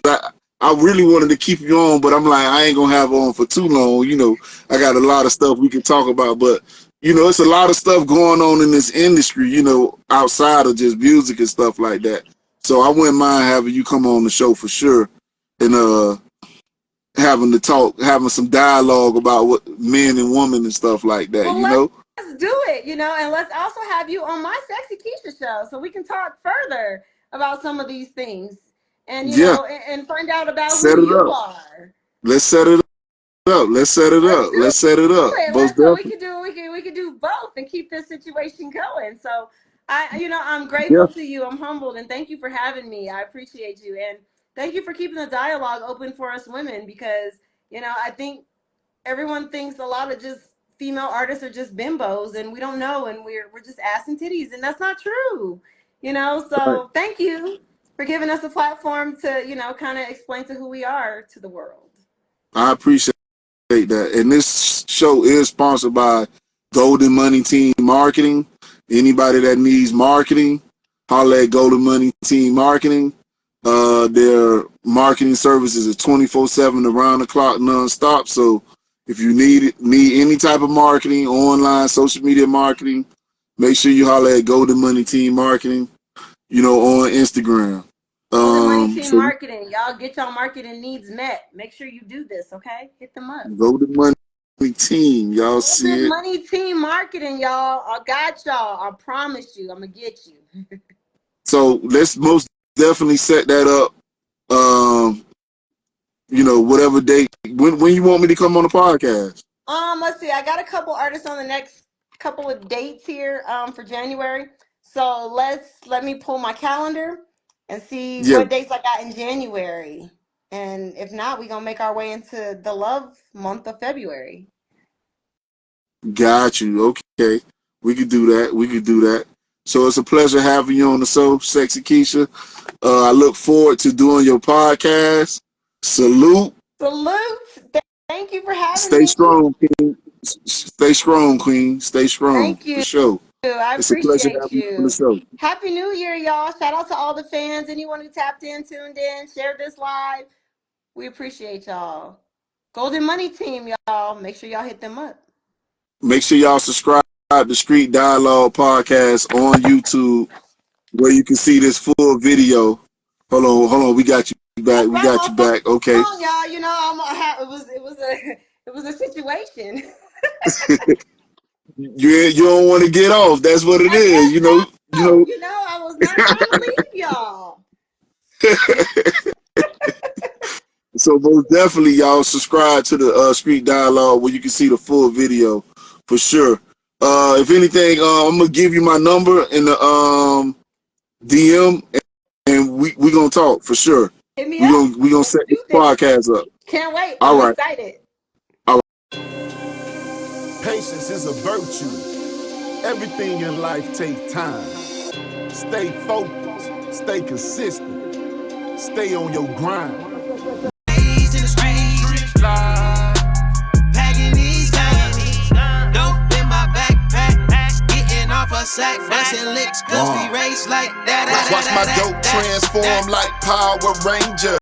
I really wanted to keep you on, but I'm like, I ain't gonna have on for too long. I got a lot of stuff we can talk about, but it's a lot of stuff going on in this industry, outside of just music and stuff like that. So I wouldn't mind having you come on the show for sure, and having to talk, having some dialogue about what men and women and stuff like that. Well, let's do it, and let's also have you on my Sexy Keisha show so we can talk further about some of these things and, Yeah, and find out about who set it you up. are. Let's set it up. Let's set it Let's up. do Let's set it up. it. Most Let's so definitely. we could do both and keep this situation going. So I'm Yeah. grateful to you. I'm humbled and thank you for having me. I appreciate you and thank you for keeping the dialogue open for us women because, I think everyone thinks a lot of just female artists are just bimbos and we don't know and we're just ass and titties and that's not true. Right. So thank you for giving us a platform to, kind of explain to who we are to the world. I appreciate that. And this show is sponsored by Golden Money Team Marketing. Anybody that needs marketing, holler at Golden Money Team Marketing. Their marketing services are 24/7 around the clock, nonstop. So if you need any type of marketing, online, social media marketing, make sure you holler at Golden Money Team Marketing, on Instagram. Golden Money Team So Marketing. Y'all get y'all marketing needs met. Make sure you do this, okay? Hit them up. Golden Money Team, y'all see Golden it. Money Team Marketing, y'all. I got y'all. I promise you. I'm going to get you. So let's most definitely set that up. Whatever date. When you want me to come on the podcast? Let's see. I got a couple artists on the next couple of dates here for January. So let me pull my calendar and see Yeah, what dates I got in January. And if not, we're gonna make our way into the love month of February. got you. Okay, we could do that. We could do that. So it's a pleasure having you on the show, Sexy Keisha. I look forward to doing your podcast. Salute. Salute. Thank you for having Stay me. strong, Queen. Stay strong, Queen. Stay strong Thank for you. sure. I It's a pleasure appreciate having you on the you. show. Happy New Year, y'all. Shout out to all the fans, anyone who tapped in, tuned in, shared this live. We appreciate y'all. Golden Money Team, y'all. Make sure y'all hit them up. Make sure y'all subscribe the Street Dialogue podcast on YouTube, where you can see this full video. Hold on, we got you back. We got you back. Okay. Hold on, y'all. You know, it was a situation. You don't want to get off. That's what it I is. guess You know. so. You know, I was not trying to leave y'all. So most definitely, y'all subscribe to the Street Dialogue where you can see the full video for sure. If anything, I'm gonna give you my number in the DM, and we gonna talk for sure. Hit me up. We gonna set this podcast up. Can't wait. All I'm right. excited. Patience is a virtue. Everything in life takes time. Stay focused, stay consistent, stay on your grind. In the street, packing these guns, dope in my backpack, getting off a sack, busting licks, cause we race like that. Watch my dope transform like Power Ranger.